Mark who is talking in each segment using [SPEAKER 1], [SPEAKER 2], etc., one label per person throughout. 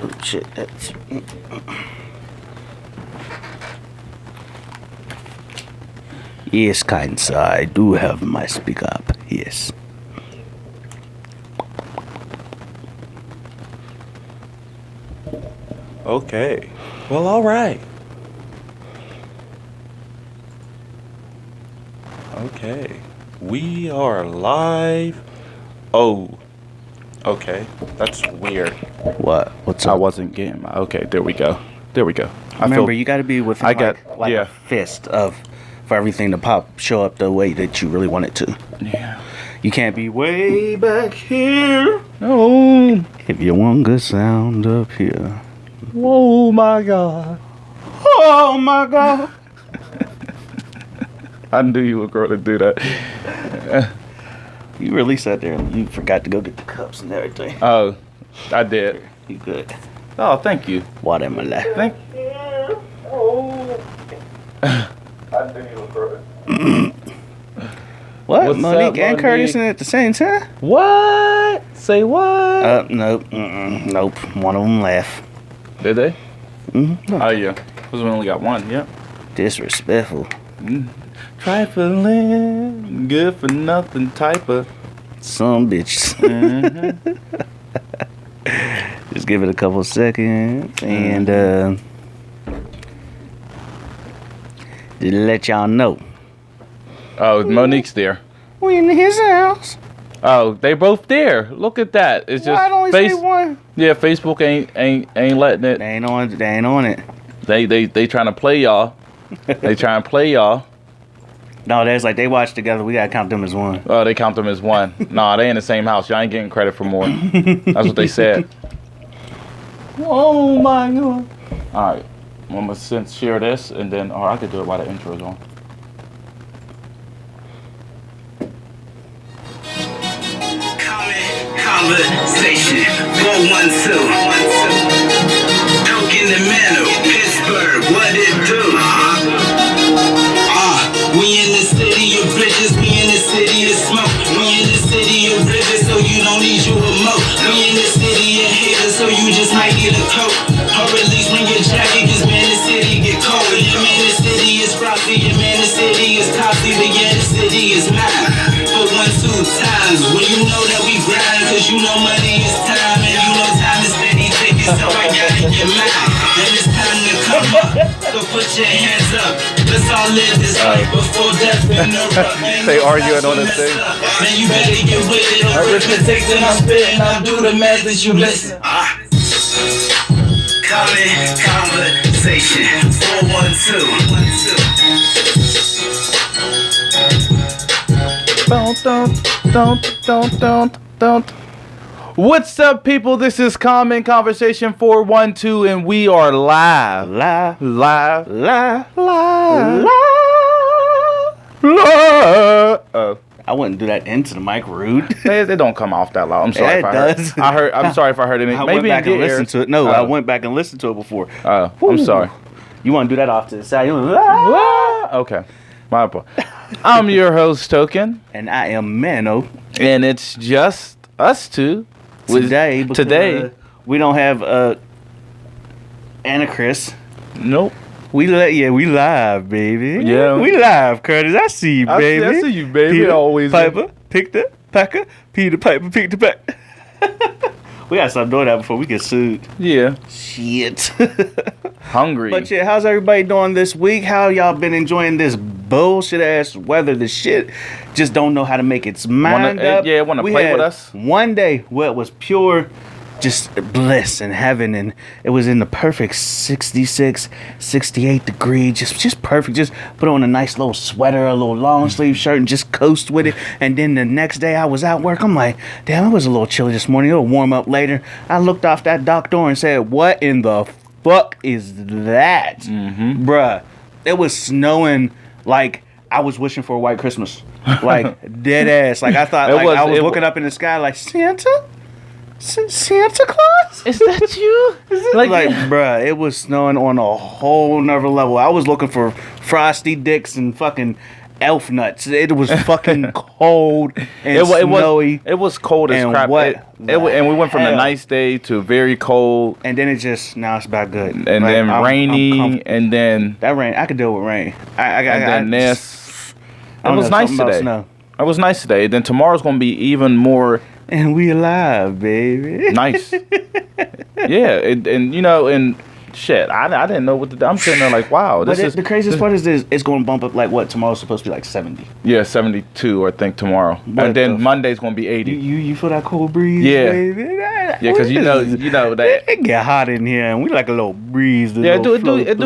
[SPEAKER 1] Oh, shit, that's... Yes, kind sir, I do have my speak up. Yes.
[SPEAKER 2] Okay. Well, all right. Okay. We are live. Oh. Okay. That's weird.
[SPEAKER 1] What? What's
[SPEAKER 2] I
[SPEAKER 1] up?
[SPEAKER 2] wasn't getting my... Okay, there we go. There we go.
[SPEAKER 1] Remember, you got to be within
[SPEAKER 2] yeah.
[SPEAKER 1] a fist of for everything to pop show up the way that you really want it to.
[SPEAKER 2] Yeah.
[SPEAKER 1] You can't be way back here
[SPEAKER 2] Oh.
[SPEAKER 1] if you want good sound up here.
[SPEAKER 2] Oh, my God.
[SPEAKER 1] Oh my God!
[SPEAKER 2] I knew you were going to do that.
[SPEAKER 1] You really sat there and you forgot to go get the cups and everything.
[SPEAKER 2] Oh, I did.
[SPEAKER 1] You good?
[SPEAKER 2] Oh, thank you.
[SPEAKER 1] Water in my life.
[SPEAKER 2] Thank I knew you were going to...
[SPEAKER 1] What?
[SPEAKER 2] What's
[SPEAKER 1] Monique
[SPEAKER 2] up,
[SPEAKER 1] and Curtis
[SPEAKER 2] Monique?
[SPEAKER 1] at the same time?
[SPEAKER 2] What? Say what?
[SPEAKER 1] Nope. Nope. One of them laughed.
[SPEAKER 2] Did they?
[SPEAKER 1] Mm-hmm.
[SPEAKER 2] Oh, yeah. Because we only got one, yep.
[SPEAKER 1] Disrespectful.
[SPEAKER 2] Trifling, good for nothing type of...
[SPEAKER 1] Some bitches.
[SPEAKER 2] Mm-hmm.
[SPEAKER 1] Just give it a couple seconds and just let y'all know.
[SPEAKER 2] Oh, Monique's there.
[SPEAKER 1] We in his house.
[SPEAKER 2] Oh, they both there. Look at that. It's just
[SPEAKER 1] Why don't we say one?
[SPEAKER 2] Yeah, Facebook ain't letting it.
[SPEAKER 1] They ain't on it.
[SPEAKER 2] They trying to play y'all. They trying to play y'all.
[SPEAKER 1] No, there's like they watch together. We gotta count them as one.
[SPEAKER 2] Oh, they count them as one. Nah, they in the same house. Y'all ain't getting credit for more. That's what they said. Oh my God. All right, I'm gonna share this and then, or I could do it while the intro's on.
[SPEAKER 3] Conversation 412. Token the Manor, Pittsburgh, what it do? We in the city of bridges, we in the city of smoke. We in the city of rivers, so you don't need you a moat. We in the city of haters, so you just might get a coat. Or at least bring your jacket, cause man, the city get cold. Yeah, man, the city is frosty, yeah, man, the city is toxic, but yeah, the city is mine. But 1, 2 times, when you know that we grind, cause you know money is time, and you know time is steady ticking, so I got it in your mind. And it's time to come up, so put your hands up. Let's all live this life before death interrupt.
[SPEAKER 2] They arguing on this thing.
[SPEAKER 3] Man, you better get with it, or if it takes and I'm spitting, I'll do the math as you listen. Common conversation 412.
[SPEAKER 2] Don't. What's up, people? This is Common Conversation 412, and we are live.
[SPEAKER 1] Live.
[SPEAKER 2] Oh,
[SPEAKER 1] I wouldn't do that into the mic, rude.
[SPEAKER 2] they don't come off that loud. I'm sorry
[SPEAKER 1] Yeah,
[SPEAKER 2] if
[SPEAKER 1] it
[SPEAKER 2] I heard.
[SPEAKER 1] does.
[SPEAKER 2] I'm sorry if I heard any.
[SPEAKER 1] I
[SPEAKER 2] Maybe
[SPEAKER 1] went back
[SPEAKER 2] in
[SPEAKER 1] and
[SPEAKER 2] your ear.
[SPEAKER 1] listened to it. No,
[SPEAKER 2] Oh.
[SPEAKER 1] I went back and listened to it before.
[SPEAKER 2] Oh, I'm
[SPEAKER 1] Ooh.
[SPEAKER 2] sorry.
[SPEAKER 1] You want to do that off to the side? You wanna-
[SPEAKER 2] Okay, my apologies. I'm your host, Token,
[SPEAKER 1] And I am Mano.
[SPEAKER 2] and it's just us two
[SPEAKER 1] Today, because,
[SPEAKER 2] today.
[SPEAKER 1] we don't have Anna Chris.
[SPEAKER 2] Nope.
[SPEAKER 1] We live, baby.
[SPEAKER 2] Yeah.
[SPEAKER 1] We live, Curtis. I see you, baby.
[SPEAKER 2] I see you, baby.
[SPEAKER 1] Peter
[SPEAKER 2] Always.
[SPEAKER 1] Piper, pick the packer. Peter Piper, pick the pack. We gotta stop doing that before we get sued.
[SPEAKER 2] Yeah.
[SPEAKER 1] Shit.
[SPEAKER 2] Hungry.
[SPEAKER 1] But yeah, how's everybody doing this week? How y'all been enjoying this bullshit ass weather? The shit just don't know how to make its mind up.
[SPEAKER 2] Yeah, wanna
[SPEAKER 1] We
[SPEAKER 2] play
[SPEAKER 1] had
[SPEAKER 2] with us?
[SPEAKER 1] One day where it was pure just bliss and heaven, and it was in the perfect 66, 68 degree, just perfect. Just put on a nice little sweater, a little long sleeve shirt, and just coast with it. And then the next day I was at work, I'm like, damn, it was a little chilly this morning. It'll warm up later. I looked off that dock door and said, what in the fuck is that?
[SPEAKER 2] Mm-hmm.
[SPEAKER 1] Bruh, it was snowing like I was wishing for a white Christmas. Like, dead ass. Like, I thought, like, I was looking up in the sky like, Santa? Santa Claus?
[SPEAKER 2] Is that you?
[SPEAKER 1] Like, bruh, it was snowing on a whole nother level. I was looking for Frosty Dicks and fucking elf nuts. It was fucking cold and snowy.
[SPEAKER 2] It was cold as
[SPEAKER 1] and
[SPEAKER 2] crap.
[SPEAKER 1] wet.
[SPEAKER 2] And we went from a
[SPEAKER 1] Hell.
[SPEAKER 2] nice day to very cold,
[SPEAKER 1] And then now it's about good.
[SPEAKER 2] and
[SPEAKER 1] Like,
[SPEAKER 2] then
[SPEAKER 1] I'm
[SPEAKER 2] rainy,
[SPEAKER 1] comfortable.
[SPEAKER 2] and then
[SPEAKER 1] That rain, I could deal with rain.
[SPEAKER 2] and then this.
[SPEAKER 1] I
[SPEAKER 2] It
[SPEAKER 1] don't
[SPEAKER 2] was
[SPEAKER 1] know,
[SPEAKER 2] nice
[SPEAKER 1] something about
[SPEAKER 2] today.
[SPEAKER 1] snow.
[SPEAKER 2] It was nice today. Then tomorrow's gonna be even more
[SPEAKER 1] And we alive, baby.
[SPEAKER 2] nice. Yeah, and you know, and shit, I didn't know what to do. I'm sitting there like, wow,
[SPEAKER 1] But
[SPEAKER 2] this is
[SPEAKER 1] the craziest part is this: it's going to bump up like what? Tomorrow's supposed to be like 70.
[SPEAKER 2] yeah, 72, I think tomorrow,
[SPEAKER 1] What
[SPEAKER 2] and then
[SPEAKER 1] the-
[SPEAKER 2] Monday's gonna be 80.
[SPEAKER 1] You feel that cold breeze?
[SPEAKER 2] Yeah.
[SPEAKER 1] baby?
[SPEAKER 2] Yeah, because you know that.
[SPEAKER 1] It get hot in here, and we like a little breeze.
[SPEAKER 2] Yeah, it do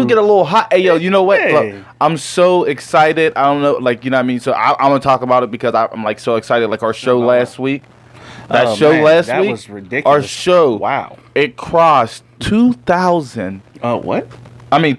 [SPEAKER 2] get a little hot. Hey, yo, you know what?
[SPEAKER 1] Hey.
[SPEAKER 2] Look, I'm so excited. I don't know, like, you know what I mean? So I'm going to talk about it because I'm, like, so excited. Like, our show last week. That
[SPEAKER 1] Oh,
[SPEAKER 2] show
[SPEAKER 1] man,
[SPEAKER 2] last
[SPEAKER 1] that
[SPEAKER 2] week.
[SPEAKER 1] was ridiculous.
[SPEAKER 2] Our show.
[SPEAKER 1] Wow.
[SPEAKER 2] It crossed 2,000.
[SPEAKER 1] What?
[SPEAKER 2] I mean,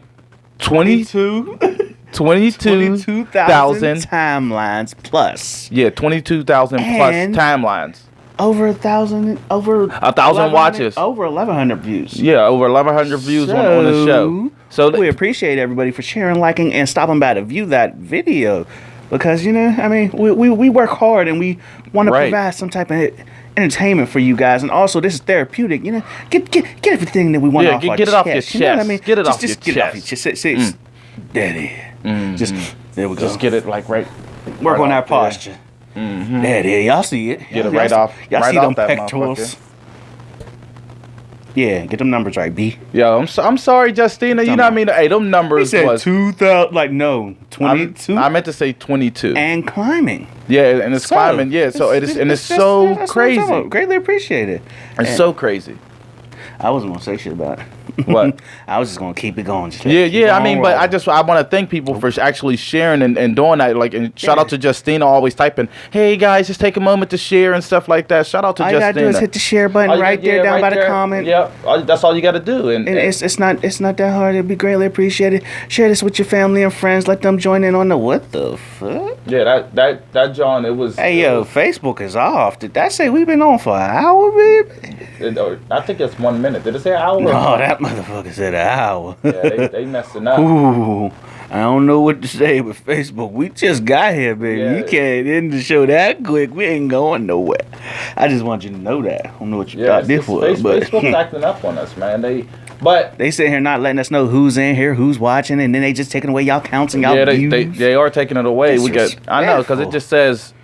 [SPEAKER 2] 22,000
[SPEAKER 1] timelines plus.
[SPEAKER 2] Yeah, 22,000 plus
[SPEAKER 1] And-
[SPEAKER 2] timelines.
[SPEAKER 1] Over 1,000. Over
[SPEAKER 2] 1,000 watches.
[SPEAKER 1] Over 1,100 views.
[SPEAKER 2] Yeah, over 1,100 views on the show. So
[SPEAKER 1] we appreciate everybody for sharing, liking, and stopping by to view that video, because I mean, we work hard and we want to
[SPEAKER 2] Right.
[SPEAKER 1] provide some type of entertainment for you guys, and also this is therapeutic. Get everything that we want off our
[SPEAKER 2] get it off your
[SPEAKER 1] chest. You know what I
[SPEAKER 2] chest.
[SPEAKER 1] mean?
[SPEAKER 2] Get it off
[SPEAKER 1] Just
[SPEAKER 2] your
[SPEAKER 1] get it off your
[SPEAKER 2] chest.
[SPEAKER 1] chest. Say, Daddy. Just there we go.
[SPEAKER 2] just get it like right.
[SPEAKER 1] Work
[SPEAKER 2] right
[SPEAKER 1] on that
[SPEAKER 2] off there.
[SPEAKER 1] posture. Daddy, y'all see it.
[SPEAKER 2] Get it
[SPEAKER 1] Y'all
[SPEAKER 2] right
[SPEAKER 1] see-
[SPEAKER 2] off-
[SPEAKER 1] Y'all
[SPEAKER 2] right
[SPEAKER 1] see
[SPEAKER 2] off
[SPEAKER 1] them
[SPEAKER 2] that
[SPEAKER 1] pectorals. Yeah, get them numbers right, B.
[SPEAKER 2] Yo, I'm sorry, Justina. You know what I mean? Hey, them
[SPEAKER 1] He
[SPEAKER 2] numbers
[SPEAKER 1] said
[SPEAKER 2] was
[SPEAKER 1] 2,000. Like no, 22
[SPEAKER 2] I meant to say 22.
[SPEAKER 1] and climbing.
[SPEAKER 2] Yeah, and it's climbing. Yeah, so it's so
[SPEAKER 1] that's what I'm
[SPEAKER 2] crazy.
[SPEAKER 1] talking about. Greatly appreciated.
[SPEAKER 2] It's so crazy.
[SPEAKER 1] I wasn't gonna say shit about it.
[SPEAKER 2] What?
[SPEAKER 1] I was just gonna keep it going. Just let
[SPEAKER 2] Yeah,
[SPEAKER 1] it keep
[SPEAKER 2] yeah. I
[SPEAKER 1] on
[SPEAKER 2] mean, but
[SPEAKER 1] rolling.
[SPEAKER 2] I want to thank people for actually sharing and doing that. Like, and shout out to Justina, always typing, "Hey guys, just take a moment to share" and stuff like that. Shout out to
[SPEAKER 1] all you
[SPEAKER 2] Justina.
[SPEAKER 1] gotta do is hit the share button
[SPEAKER 2] All you
[SPEAKER 1] right
[SPEAKER 2] got- yeah,
[SPEAKER 1] there down
[SPEAKER 2] right
[SPEAKER 1] by the
[SPEAKER 2] there.
[SPEAKER 1] comment.
[SPEAKER 2] Yeah, that's all you got to do. And
[SPEAKER 1] And it's not that hard. It'd be greatly appreciated. Share this with your family and friends. Let them join in on the what the fuck.
[SPEAKER 2] yeah, that John, it was.
[SPEAKER 1] Hey yo, Facebook is off. Did that say we've been on for an hour, baby?
[SPEAKER 2] I think it's 1 minute. Did it say an hour?
[SPEAKER 1] No, that motherfucker said an hour.
[SPEAKER 2] Yeah, they messing up.
[SPEAKER 1] Ooh, I don't know what to say with Facebook. We just got here, baby.
[SPEAKER 2] Yeah.
[SPEAKER 1] You can't end the show that quick. We ain't going nowhere. I just want you to know that. I don't know what you
[SPEAKER 2] Yeah,
[SPEAKER 1] thought this was,
[SPEAKER 2] Facebook's
[SPEAKER 1] but
[SPEAKER 2] acting up on us, man. But
[SPEAKER 1] they sit here not letting us know who's in here, who's watching, and then they just taking away y'all counts and y'all
[SPEAKER 2] yeah,
[SPEAKER 1] views.
[SPEAKER 2] they are taking it away. I know, because it
[SPEAKER 1] Disrespectful.
[SPEAKER 2] just says,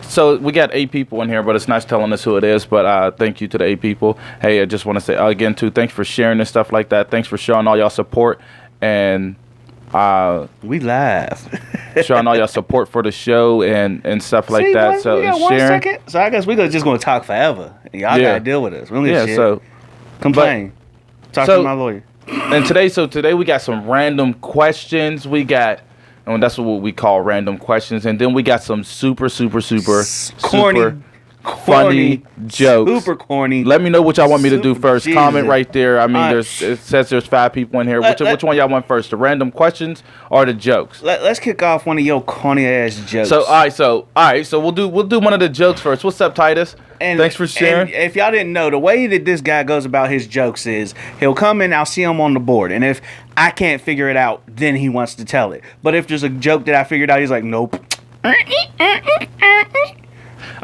[SPEAKER 2] so we got 8 people in here, but it's not telling us who it is. But thank you to the 8 people. Hey, I just want to say again too, thanks for sharing and stuff like that. Thanks for showing all y'all support and
[SPEAKER 1] We live.
[SPEAKER 2] showing all y'all support for the show and stuff like
[SPEAKER 1] See,
[SPEAKER 2] that.
[SPEAKER 1] boy,
[SPEAKER 2] So
[SPEAKER 1] we got
[SPEAKER 2] and
[SPEAKER 1] 1
[SPEAKER 2] sharing.
[SPEAKER 1] second. So I guess we're just gonna talk forever. Y'all
[SPEAKER 2] Yeah.
[SPEAKER 1] gotta deal with us. We don't give a
[SPEAKER 2] Yeah.
[SPEAKER 1] shit.
[SPEAKER 2] So
[SPEAKER 1] Complain. Talk
[SPEAKER 2] so-
[SPEAKER 1] to my lawyer.
[SPEAKER 2] and today we got some random questions. We got. And that's what we call random questions. And then we got some super
[SPEAKER 1] Corny.
[SPEAKER 2] funny jokes.
[SPEAKER 1] Super corny.
[SPEAKER 2] Let me know what y'all want me to do
[SPEAKER 1] Super-
[SPEAKER 2] first.
[SPEAKER 1] Jesus.
[SPEAKER 2] Comment right there. I mean,
[SPEAKER 1] Alright.
[SPEAKER 2] it says there's 5 people in here.
[SPEAKER 1] Let-
[SPEAKER 2] Which one y'all want first? The random questions or the jokes?
[SPEAKER 1] Let's kick off one of your corny ass jokes.
[SPEAKER 2] So all right. So we'll do one of the jokes first. What's up, Titus? Thanks for sharing.
[SPEAKER 1] And if y'all didn't know, the way that this guy goes about his jokes is he'll come in, I'll see him on the board, and if I can't figure it out, then he wants to tell it. But if there's a joke that I figured out, he's like, nope.
[SPEAKER 2] I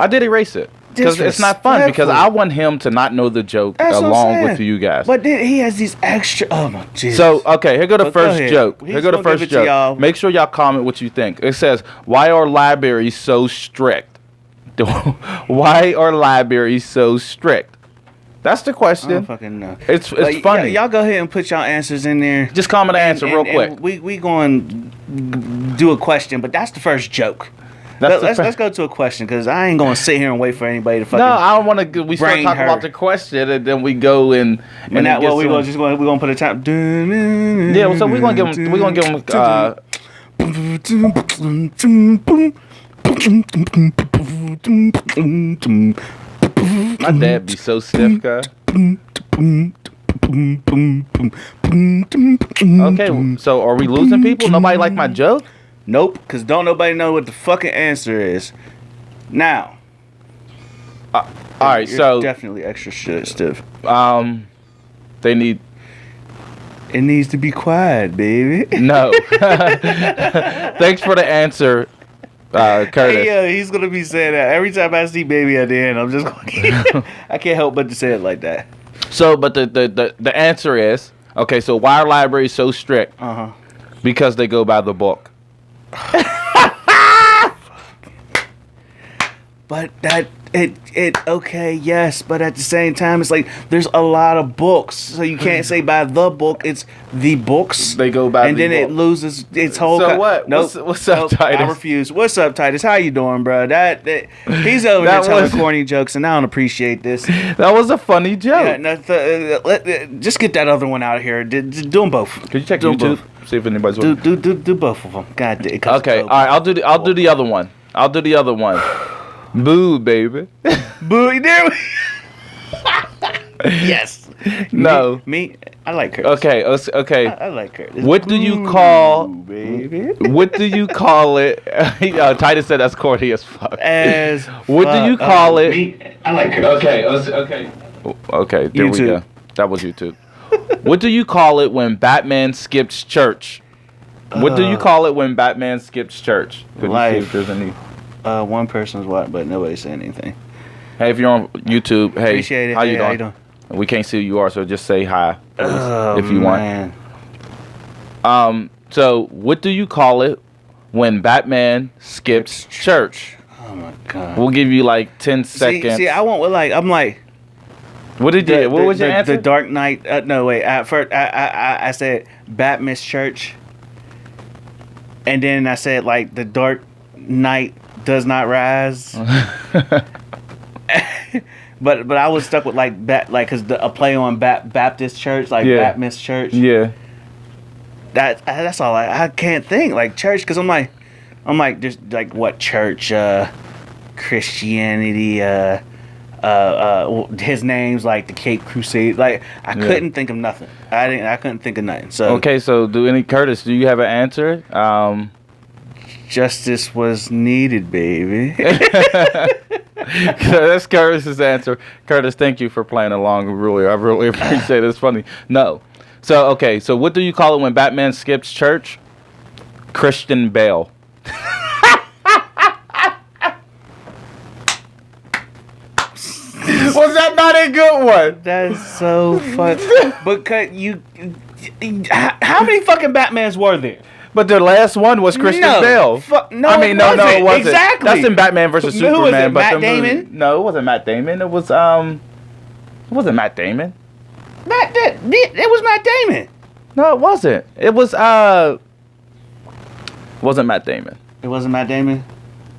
[SPEAKER 2] did erase it because it's not fun. Because I want him to not know the joke
[SPEAKER 1] That's what I'm
[SPEAKER 2] along
[SPEAKER 1] saying.
[SPEAKER 2] with you guys.
[SPEAKER 1] But then he has these extra. Oh my Jesus.
[SPEAKER 2] So okay, here go the
[SPEAKER 1] But go
[SPEAKER 2] first
[SPEAKER 1] ahead.
[SPEAKER 2] joke.
[SPEAKER 1] He's
[SPEAKER 2] Here go the
[SPEAKER 1] gonna give
[SPEAKER 2] first
[SPEAKER 1] it to y'all.
[SPEAKER 2] joke. Make sure y'all comment what you think. It says, "Why are libraries so strict? Why are libraries so strict?" That's the
[SPEAKER 1] I don't
[SPEAKER 2] question.
[SPEAKER 1] fucking know.
[SPEAKER 2] It's
[SPEAKER 1] But
[SPEAKER 2] funny.
[SPEAKER 1] Y'all go ahead and put y'all answers in there.
[SPEAKER 2] Just comment the answer real quick.
[SPEAKER 1] And we going to do a question, but that's the first joke.
[SPEAKER 2] That's the
[SPEAKER 1] Let's go to a question, because I ain't going to sit here and wait for anybody to fucking.
[SPEAKER 2] No, I don't want to. We start
[SPEAKER 1] brain
[SPEAKER 2] talking
[SPEAKER 1] hurt.
[SPEAKER 2] about the question, and then we go and
[SPEAKER 1] And that,
[SPEAKER 2] it gets
[SPEAKER 1] well, we're
[SPEAKER 2] some-
[SPEAKER 1] gonna put a time.
[SPEAKER 2] Yeah, so we're gonna give him. We're gonna give him. My dad be so stiff, guy. Okay, so are we losing people? Nobody like my joke?
[SPEAKER 1] Nope, because don't nobody know what the fucking answer is. Now,
[SPEAKER 2] All right,
[SPEAKER 1] you're
[SPEAKER 2] so
[SPEAKER 1] definitely extra shit stiff.
[SPEAKER 2] they need.
[SPEAKER 1] It needs to be quiet, baby.
[SPEAKER 2] No. Thanks for the answer, Curtis.
[SPEAKER 1] Hey, yo, he's gonna be saying that every time I see baby at the end. I'm just going. I can't help but to say it like that.
[SPEAKER 2] So, but the answer is okay. So why are libraries so strict? Because they go by the book.
[SPEAKER 1] But that it okay, yes, but at the same time it's like there's a lot of books, so you can't say by the book, it's the books.
[SPEAKER 2] They go by
[SPEAKER 1] and
[SPEAKER 2] the
[SPEAKER 1] then
[SPEAKER 2] book.
[SPEAKER 1] It loses its whole
[SPEAKER 2] So what?
[SPEAKER 1] Nope.
[SPEAKER 2] What's up,
[SPEAKER 1] Nope.
[SPEAKER 2] Titus?
[SPEAKER 1] I refuse. What's up, Titus? How you doing, bro? That he's over
[SPEAKER 2] That
[SPEAKER 1] there telling
[SPEAKER 2] was-
[SPEAKER 1] corny jokes and I don't appreciate this.
[SPEAKER 2] That was a funny joke.
[SPEAKER 1] Yeah, no, just get that other one out of here. Do them both.
[SPEAKER 2] Could you check
[SPEAKER 1] Do 'em
[SPEAKER 2] YouTube?
[SPEAKER 1] both.
[SPEAKER 2] See if anybody's
[SPEAKER 1] Do,
[SPEAKER 2] watching.
[SPEAKER 1] do both of them. God damn.
[SPEAKER 2] Okay, all right. I'll do the other one. I'll do the other one. Boo, baby.
[SPEAKER 1] Boo, there. Yes.
[SPEAKER 2] No.
[SPEAKER 1] Me, I like Curtis.
[SPEAKER 2] Okay.
[SPEAKER 1] I like Curtis.
[SPEAKER 2] What do you
[SPEAKER 1] Boo,
[SPEAKER 2] call?
[SPEAKER 1] baby?
[SPEAKER 2] What do you call it? Titus said that's corny as fuck.
[SPEAKER 1] As
[SPEAKER 2] What do you call it?
[SPEAKER 3] Me, I like her.
[SPEAKER 2] Okay. Okay. There we
[SPEAKER 1] YouTube.
[SPEAKER 2] go. That was YouTube. What do you call it when Batman skips church? What do you call it when Batman skips church? Could you see
[SPEAKER 1] Life.
[SPEAKER 2] if there's any?
[SPEAKER 1] One person's what, but nobody's saying anything.
[SPEAKER 2] Hey, if you're on YouTube, hey,
[SPEAKER 1] Appreciate it.
[SPEAKER 2] how you
[SPEAKER 1] Hey,
[SPEAKER 2] doing? We can't see who you are, so just say hi please,
[SPEAKER 1] Oh,
[SPEAKER 2] if you want.
[SPEAKER 1] man.
[SPEAKER 2] So what do you call it when Batman skips church?
[SPEAKER 1] Oh my god.
[SPEAKER 2] We'll give you like 10 seconds.
[SPEAKER 1] See, I want I'm like.
[SPEAKER 2] What did you? What was your answer?
[SPEAKER 1] The Dark Knight. No, wait. At first, I said Batman's church, and then I said like the Dark Knight does not rise. but I was stuck with like cause a play on Baptist church, like
[SPEAKER 2] Yeah.
[SPEAKER 1] Batman's church.
[SPEAKER 2] Yeah.
[SPEAKER 1] That's all I can't think like church, cause I'm like just like what church, Christianity, his name's like the Cape Crusade. Like I couldn't think of nothing. I couldn't think of nothing. So
[SPEAKER 2] Okay, so Curtis, do you have an answer?
[SPEAKER 1] justice was needed, baby.
[SPEAKER 2] That's Curtis's answer. Curtis, thank you for playing along. I really appreciate it. It's funny. No. So, okay. So, what do you call it when Batman skips church? Christian Bale. Was that not a good one?
[SPEAKER 1] That's so fun. But how many fucking Batmans were there?
[SPEAKER 2] But the last one was Christian
[SPEAKER 1] No.
[SPEAKER 2] Bale.
[SPEAKER 1] No,
[SPEAKER 2] I mean,
[SPEAKER 1] it
[SPEAKER 2] no, it
[SPEAKER 1] wasn't.
[SPEAKER 2] wasn't.
[SPEAKER 1] Exactly.
[SPEAKER 2] That's in Batman versus
[SPEAKER 1] Who was
[SPEAKER 2] Superman.
[SPEAKER 1] it,
[SPEAKER 2] But
[SPEAKER 1] Matt
[SPEAKER 2] the movie-
[SPEAKER 1] Damon?
[SPEAKER 2] No, it wasn't Matt Damon. It was It wasn't Matt Damon.
[SPEAKER 1] It was Matt Damon.
[SPEAKER 2] No, it wasn't. It was wasn't Matt Damon.
[SPEAKER 1] It wasn't Matt Damon.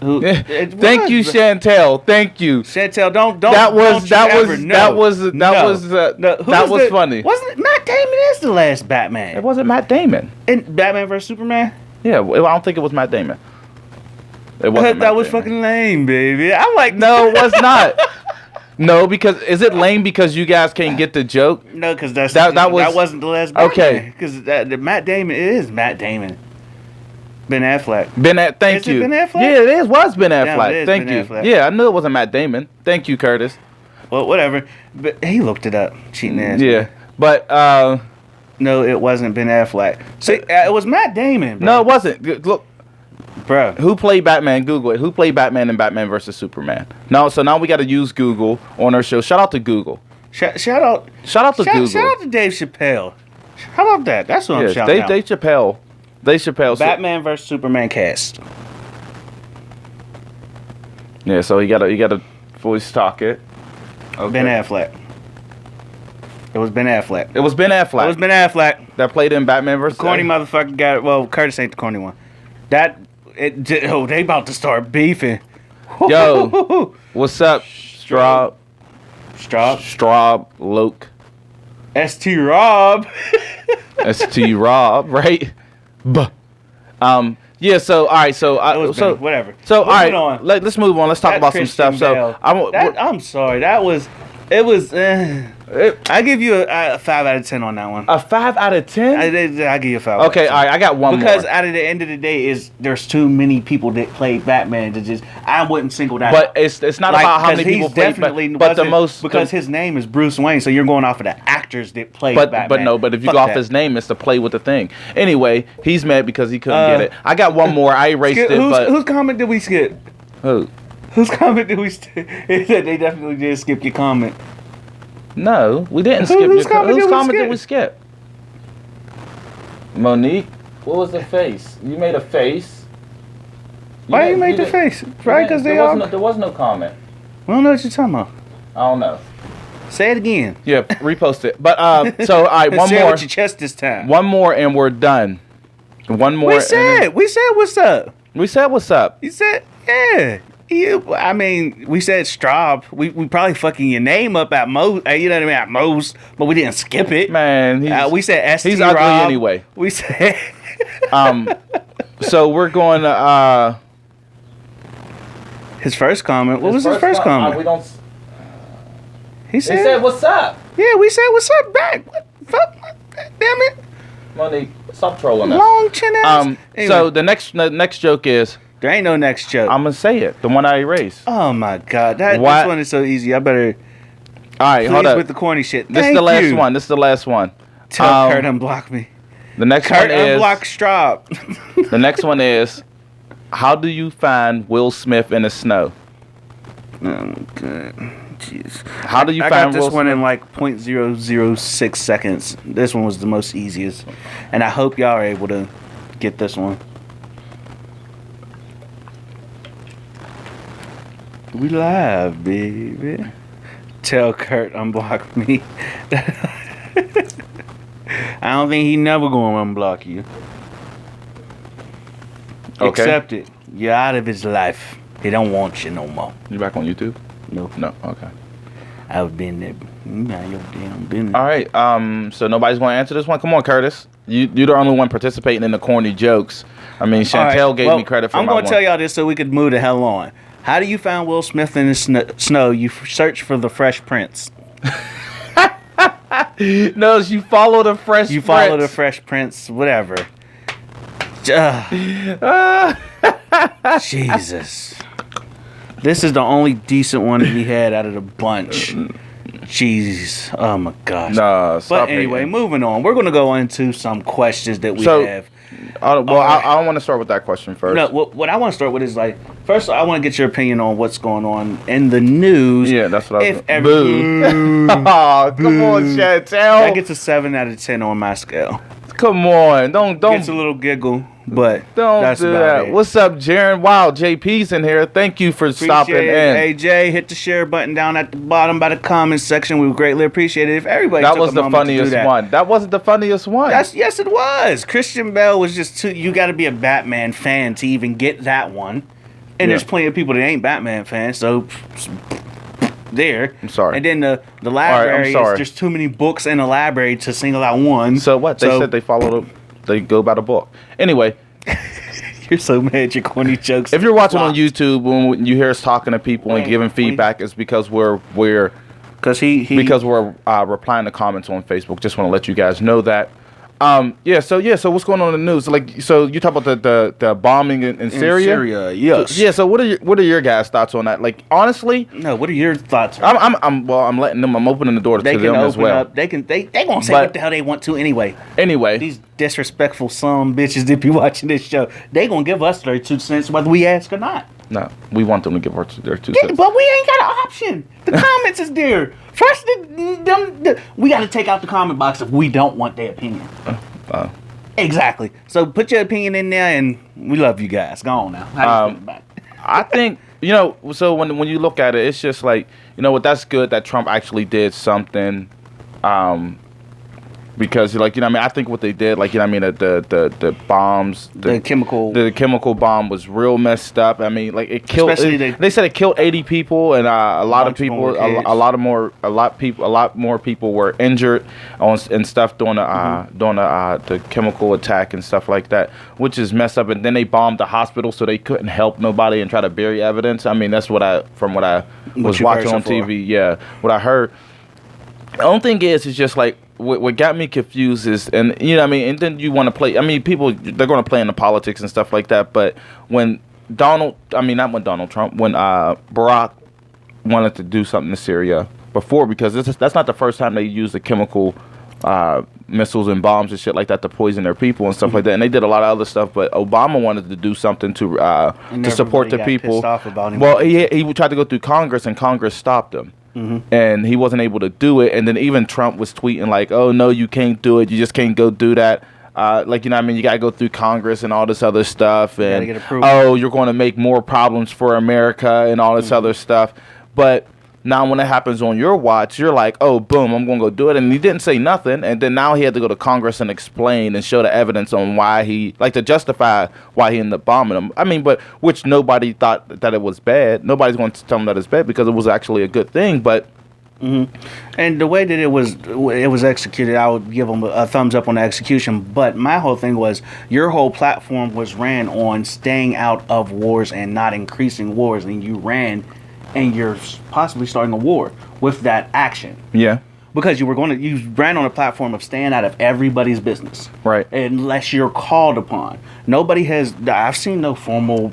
[SPEAKER 1] Who?
[SPEAKER 2] Thank you, Chantel. Thank you.
[SPEAKER 1] Chantel, don't.
[SPEAKER 2] That was
[SPEAKER 1] don't
[SPEAKER 2] that
[SPEAKER 1] you
[SPEAKER 2] was
[SPEAKER 1] ever
[SPEAKER 2] that
[SPEAKER 1] know.
[SPEAKER 2] was
[SPEAKER 1] No. No, who
[SPEAKER 2] that was
[SPEAKER 1] the-
[SPEAKER 2] funny.
[SPEAKER 1] Wasn't it Matt Damon is the last Batman?
[SPEAKER 2] It wasn't Matt Damon.
[SPEAKER 1] In Batman vs Superman.
[SPEAKER 2] Yeah, I don't think it was Matt Damon. It wasn't.
[SPEAKER 1] That
[SPEAKER 2] Matt
[SPEAKER 1] was
[SPEAKER 2] Damon.
[SPEAKER 1] fucking lame, baby. I'm like,
[SPEAKER 2] No, it was not. No, because is it lame because you guys can't get the joke?
[SPEAKER 1] No, because that
[SPEAKER 2] was-
[SPEAKER 1] wasn't the last Batman.
[SPEAKER 2] Okay.
[SPEAKER 1] Because Matt Damon is Matt Damon. Ben Affleck.
[SPEAKER 2] Thank
[SPEAKER 1] Is it
[SPEAKER 2] you.
[SPEAKER 1] Ben Affleck?
[SPEAKER 2] Yeah, it was Ben
[SPEAKER 1] Yeah,
[SPEAKER 2] Affleck.
[SPEAKER 1] it is
[SPEAKER 2] Thank
[SPEAKER 1] Ben
[SPEAKER 2] you.
[SPEAKER 1] Affleck.
[SPEAKER 2] Yeah, I knew it wasn't Matt Damon. Thank you, Curtis.
[SPEAKER 1] Well, whatever. But he looked it up. Cheating ass.
[SPEAKER 2] Yeah, but
[SPEAKER 1] No, it wasn't Ben Affleck. See, it was Matt Damon. Bro.
[SPEAKER 2] no, it wasn't. Look,
[SPEAKER 1] bro.
[SPEAKER 2] who played Batman? Google it. Who played Batman in Batman versus Superman? No, so now we got to use Google on our show. Shout out to Google.
[SPEAKER 1] Shout out.
[SPEAKER 2] Shout out to Google.
[SPEAKER 1] Shout out to Dave Chappelle. How about that? That's what I'm
[SPEAKER 2] Yes,
[SPEAKER 1] shouting out.
[SPEAKER 2] Dave Chappelle. Dave Chappelle.
[SPEAKER 1] Batman vs Superman cast.
[SPEAKER 2] Yeah, so you gotta voice talk it. Okay.
[SPEAKER 1] Ben Affleck. It was Ben Affleck.
[SPEAKER 2] It was Ben Affleck.
[SPEAKER 1] It was Ben Affleck.
[SPEAKER 2] that played in Batman versus.
[SPEAKER 1] Corny motherfucker got it. Well, Curtis ain't the corny one. They about to start beefing.
[SPEAKER 2] Yo, what's up, Straub?
[SPEAKER 1] Straub.
[SPEAKER 2] Loke.
[SPEAKER 1] ST Rob.
[SPEAKER 2] ST Rob, right? Yeah. So all right. So
[SPEAKER 1] It was
[SPEAKER 2] so
[SPEAKER 1] Ben, whatever.
[SPEAKER 2] So all
[SPEAKER 1] Moving
[SPEAKER 2] right.
[SPEAKER 1] on.
[SPEAKER 2] Let's move on. Let's talk
[SPEAKER 1] That
[SPEAKER 2] about some
[SPEAKER 1] Christian
[SPEAKER 2] stuff.
[SPEAKER 1] Bale.
[SPEAKER 2] So
[SPEAKER 1] I'm sorry. It was. I give you a 5 out of 10 on that one.
[SPEAKER 2] A 5 out of 10?
[SPEAKER 1] I give you a 5.
[SPEAKER 2] Okay, all right, I got one
[SPEAKER 1] because
[SPEAKER 2] more.
[SPEAKER 1] out of the end of the day, there's too many people that play Batman to just. I wouldn't single that.
[SPEAKER 2] But
[SPEAKER 1] out.
[SPEAKER 2] it's not about how many people play
[SPEAKER 1] definitely
[SPEAKER 2] Batman. But the most
[SPEAKER 1] because his name is Bruce Wayne, so you're going off of the actors that play Batman.
[SPEAKER 2] But if you go off his name, it's to play with the thing. Anyway, he's mad because he couldn't get it. I got one more. I erased it.
[SPEAKER 1] Whose comment did we skip?
[SPEAKER 2] Who?
[SPEAKER 1] Whose comment did we skip? They definitely did skip your comment.
[SPEAKER 2] No, we didn't skip.
[SPEAKER 1] Whose comment
[SPEAKER 2] Did we skip? Monique, what was the face? You made a face.
[SPEAKER 1] Why you made the face? Right, because
[SPEAKER 2] there was no comment.
[SPEAKER 1] We don't know what you're talking about.
[SPEAKER 2] I don't know.
[SPEAKER 1] Say it again.
[SPEAKER 2] Yeah, repost it. But so all right, one
[SPEAKER 1] Say
[SPEAKER 2] more.
[SPEAKER 1] it with your chest this time.
[SPEAKER 2] One more, and we're done. One more.
[SPEAKER 1] We said what's up.
[SPEAKER 2] We said what's up.
[SPEAKER 1] You said yeah. I mean, we said Straub. We probably fucking your name up at most. You know what I mean? At most, but we didn't skip it.
[SPEAKER 2] Man,
[SPEAKER 1] we said ST
[SPEAKER 2] he's
[SPEAKER 1] Rob.
[SPEAKER 2] ugly anyway.
[SPEAKER 1] We said.
[SPEAKER 2] So we're going to.
[SPEAKER 1] His first comment. What was his first comment?
[SPEAKER 2] We don't.
[SPEAKER 1] He said,
[SPEAKER 2] He said, "What's up?"
[SPEAKER 1] Yeah, we said what's up back. What fuck? Damn it.
[SPEAKER 2] Monique, stop trolling us.
[SPEAKER 1] Long chin ass. Anyway,
[SPEAKER 2] So the next joke is.
[SPEAKER 1] there ain't no next joke.
[SPEAKER 2] I'm gonna say it. The one I erased.
[SPEAKER 1] Oh my god, this
[SPEAKER 2] What?
[SPEAKER 1] one is so easy. I better
[SPEAKER 2] All right, hold
[SPEAKER 1] please
[SPEAKER 2] up.
[SPEAKER 1] with the corny shit.
[SPEAKER 2] This is the last one. This is the last one.
[SPEAKER 1] Tell Kurt unblock me.
[SPEAKER 2] The next
[SPEAKER 1] Kurt
[SPEAKER 2] one is.
[SPEAKER 1] unblock Straub.
[SPEAKER 2] The next one is. How do you find Will Smith in the snow?
[SPEAKER 1] Oh god, jeez.
[SPEAKER 2] How do you
[SPEAKER 1] I
[SPEAKER 2] find
[SPEAKER 1] got this
[SPEAKER 2] Will
[SPEAKER 1] one
[SPEAKER 2] Smith?
[SPEAKER 1] in like 0.006 seconds. This one was the most easiest, and I hope y'all are able to get this one. We live, baby. Tell Kurt unblock me. I don't think he never gonna unblock you.
[SPEAKER 2] Okay.
[SPEAKER 1] Accept it. You're out of his life. He don't want you no more.
[SPEAKER 2] You back on YouTube?
[SPEAKER 1] No.
[SPEAKER 2] No. Okay.
[SPEAKER 1] I've been there. Mind your damn business.
[SPEAKER 2] All right. So nobody's going to answer this one. Come on, Curtis. You're the only one participating in the corny jokes. I mean, Chantel gave me credit for
[SPEAKER 1] I'm
[SPEAKER 2] my
[SPEAKER 1] going
[SPEAKER 2] one.
[SPEAKER 1] to tell y'all this so we could move the hell on. How do you find Will Smith in the snow? You search for the Fresh Prince.
[SPEAKER 2] No, you follow the Fresh.
[SPEAKER 1] You follow the Fresh Prince, whatever. Jesus. This is the only decent one that we had out of the bunch. Jeez. Oh my gosh.
[SPEAKER 2] Nah, stop
[SPEAKER 1] But anyway,
[SPEAKER 2] hating.
[SPEAKER 1] moving on. We're going to go into some questions that we
[SPEAKER 2] So,
[SPEAKER 1] have.
[SPEAKER 2] I don't want to start with that question first.
[SPEAKER 1] No, what I want to start with is like, first I want to get your opinion on what's going on in the news.
[SPEAKER 2] Yeah, that's what I was.
[SPEAKER 1] If
[SPEAKER 2] Boo. Oh, come on, Chantel.
[SPEAKER 1] That gets a 7 out of 10 on my scale.
[SPEAKER 2] Come on, don't
[SPEAKER 1] Gets a little giggle, but
[SPEAKER 2] don't
[SPEAKER 1] that's
[SPEAKER 2] do
[SPEAKER 1] about
[SPEAKER 2] that.
[SPEAKER 1] it.
[SPEAKER 2] What's up, Jaron? Wow, JP's in here. Thank you for stopping
[SPEAKER 1] Appreciate it.
[SPEAKER 2] in.
[SPEAKER 1] Hey Jay, hit the share button down at the bottom by the comments section. We would greatly appreciate it if everybody.
[SPEAKER 2] That
[SPEAKER 1] took
[SPEAKER 2] was
[SPEAKER 1] a
[SPEAKER 2] the
[SPEAKER 1] moment to do
[SPEAKER 2] funniest
[SPEAKER 1] that.
[SPEAKER 2] one. That wasn't the funniest one.
[SPEAKER 1] Yes, it was. Christian Bale was just too. You got to be a Batman fan to even get that one. And there's plenty of people that ain't Batman fans, so there.
[SPEAKER 2] I'm sorry.
[SPEAKER 1] And then the library.
[SPEAKER 2] sorry.
[SPEAKER 1] There's too many books in the library to single out one.
[SPEAKER 2] So what? They said they followed. They go by the book. Anyway,
[SPEAKER 1] You're so mad at your corny jokes.
[SPEAKER 2] if you're watching on YouTube, when you hear us talking to people and
[SPEAKER 1] Wait,
[SPEAKER 2] giving
[SPEAKER 1] wait.
[SPEAKER 2] feedback, it's because we're
[SPEAKER 1] because he
[SPEAKER 2] replying to comments on Facebook. Just want to let you guys know that. So what's going on in the news? Like, so you talk about the bombing in Syria.
[SPEAKER 1] Syria, yes.
[SPEAKER 2] Yeah. So what are your guys' thoughts on that? Like, honestly,
[SPEAKER 1] No, what are your thoughts?
[SPEAKER 2] I'm letting them. I'm opening the door to
[SPEAKER 1] They
[SPEAKER 2] them
[SPEAKER 1] can
[SPEAKER 2] as
[SPEAKER 1] open
[SPEAKER 2] well.
[SPEAKER 1] up. They gonna say
[SPEAKER 2] But-
[SPEAKER 1] what the hell they want to anyway.
[SPEAKER 2] Anyway,
[SPEAKER 1] These disrespectful son bitches that be watching this show, they gonna give us their 2 cents whether we ask or not.
[SPEAKER 2] no, we want them to give their 2
[SPEAKER 1] Yeah,
[SPEAKER 2] cents.
[SPEAKER 1] but we ain't got an option. The comments is there. First, we got to take out the comment box if we don't want their opinion. Exactly. So put your opinion in there, and we love you guys. Go on now. How do you feel about it?
[SPEAKER 2] I think so when you look at it, it's just like, what, that's good that Trump actually did something, because I think what they did, the bombs,
[SPEAKER 1] The chemical
[SPEAKER 2] bomb was real messed up. I mean, like, it killed.
[SPEAKER 1] Especially
[SPEAKER 2] They said it killed 80 people, and a lot of
[SPEAKER 1] bunch of them
[SPEAKER 2] people,
[SPEAKER 1] were kids.
[SPEAKER 2] a lot more people were injured and stuff during the chemical attack and stuff like that, which is messed up. And then they bombed the hospital, so they couldn't help nobody and try to bury evidence. I mean, that's what I was
[SPEAKER 1] you
[SPEAKER 2] watching
[SPEAKER 1] heard
[SPEAKER 2] on
[SPEAKER 1] so far.
[SPEAKER 2] TV. Yeah, what I heard. The only thing is, it's just like what got me confused is, and you know what I mean, and then you want to play. I mean, people they're going to play into politics and stuff like that. But when not when Donald Trump, when Barack wanted to do something to Syria before, because that's not the first time they used the chemical missiles and bombs and shit like that to poison their people and stuff like that. And they did a lot of other stuff. But Obama wanted to do something to support the people. Well, he tried to go through Congress, and Congress stopped him. And he wasn't able to do it. And then even Trump was tweeting like, "Oh no, you can't do it. You just can't go do that. Like, you know what I mean? You got to go through Congress and all this other stuff. And you're going to make more problems for America and all this other stuff." But now when it happens on your watch, you're like, "Oh, boom, I'm going to go do it." And he didn't say nothing. And then now he had to go to Congress and explain and show the evidence on why to justify why he ended up bombing them. I mean, but which nobody thought that it was bad. Nobody's going to tell him that it's bad because it was actually a good thing. But
[SPEAKER 1] and the way that it was executed, I would give them a thumbs up on the execution. But my whole thing was, your whole platform was ran on staying out of wars and not increasing wars, and you ran, and you're possibly starting a war with that action.
[SPEAKER 2] Yeah.
[SPEAKER 1] Because you ran on a platform of staying out of everybody's business.
[SPEAKER 2] Right.
[SPEAKER 1] Unless you're called upon. I've seen no formal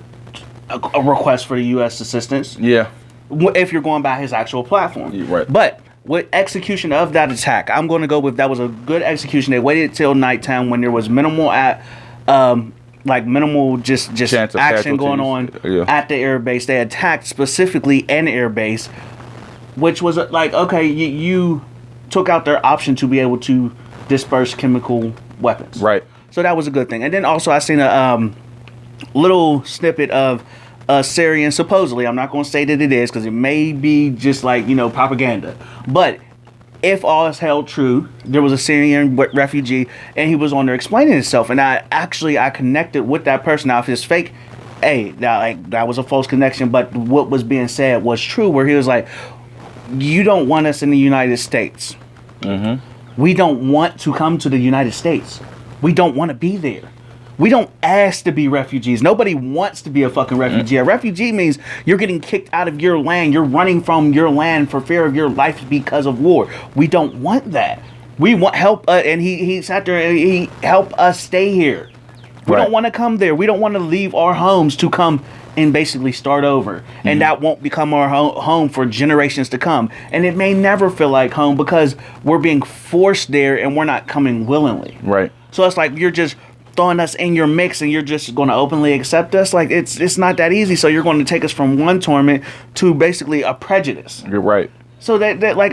[SPEAKER 1] a request for U.S. assistance.
[SPEAKER 2] Yeah.
[SPEAKER 1] If you're going by his actual platform.
[SPEAKER 2] Right.
[SPEAKER 1] But with execution of that attack, I'm going to go with that was a good execution. They waited till nighttime when there was minimal just action going on at the air base. They attacked specifically an air base, which was like, okay, you took out their option to be able to disperse chemical weapons. Right. So that was a good thing. And then also I seen a little snippet of Syrian, supposedly, I'm not going to say that it is because it may be just like, propaganda. But if all is held true, there was a Syrian refugee and he was on there explaining himself. And I connected with that person. Now, if it's fake, that was a false connection. But what was being said was true, where he was like, you don't want us in the United States. Mm-hmm. We don't want to come to the United States. We don't want to be there. We don't ask to be refugees. Nobody wants to be a fucking refugee. A refugee means you're getting kicked out of your land. You're running from your land for fear of your life because of war. We don't want that. We want help. And he sat there and he helped us stay here. We don't want to come there. We don't want to leave our homes to come and basically start over. Mm-hmm. And that won't become our home for generations to come. And it may never feel like home because we're being forced there and we're not coming willingly. Right. So it's like you're just throwing us in your mix and you're just going to openly accept us. Like it's not that easy. So you're going to take us from one torment to basically a prejudice.
[SPEAKER 2] You're right.
[SPEAKER 1] So I'm like,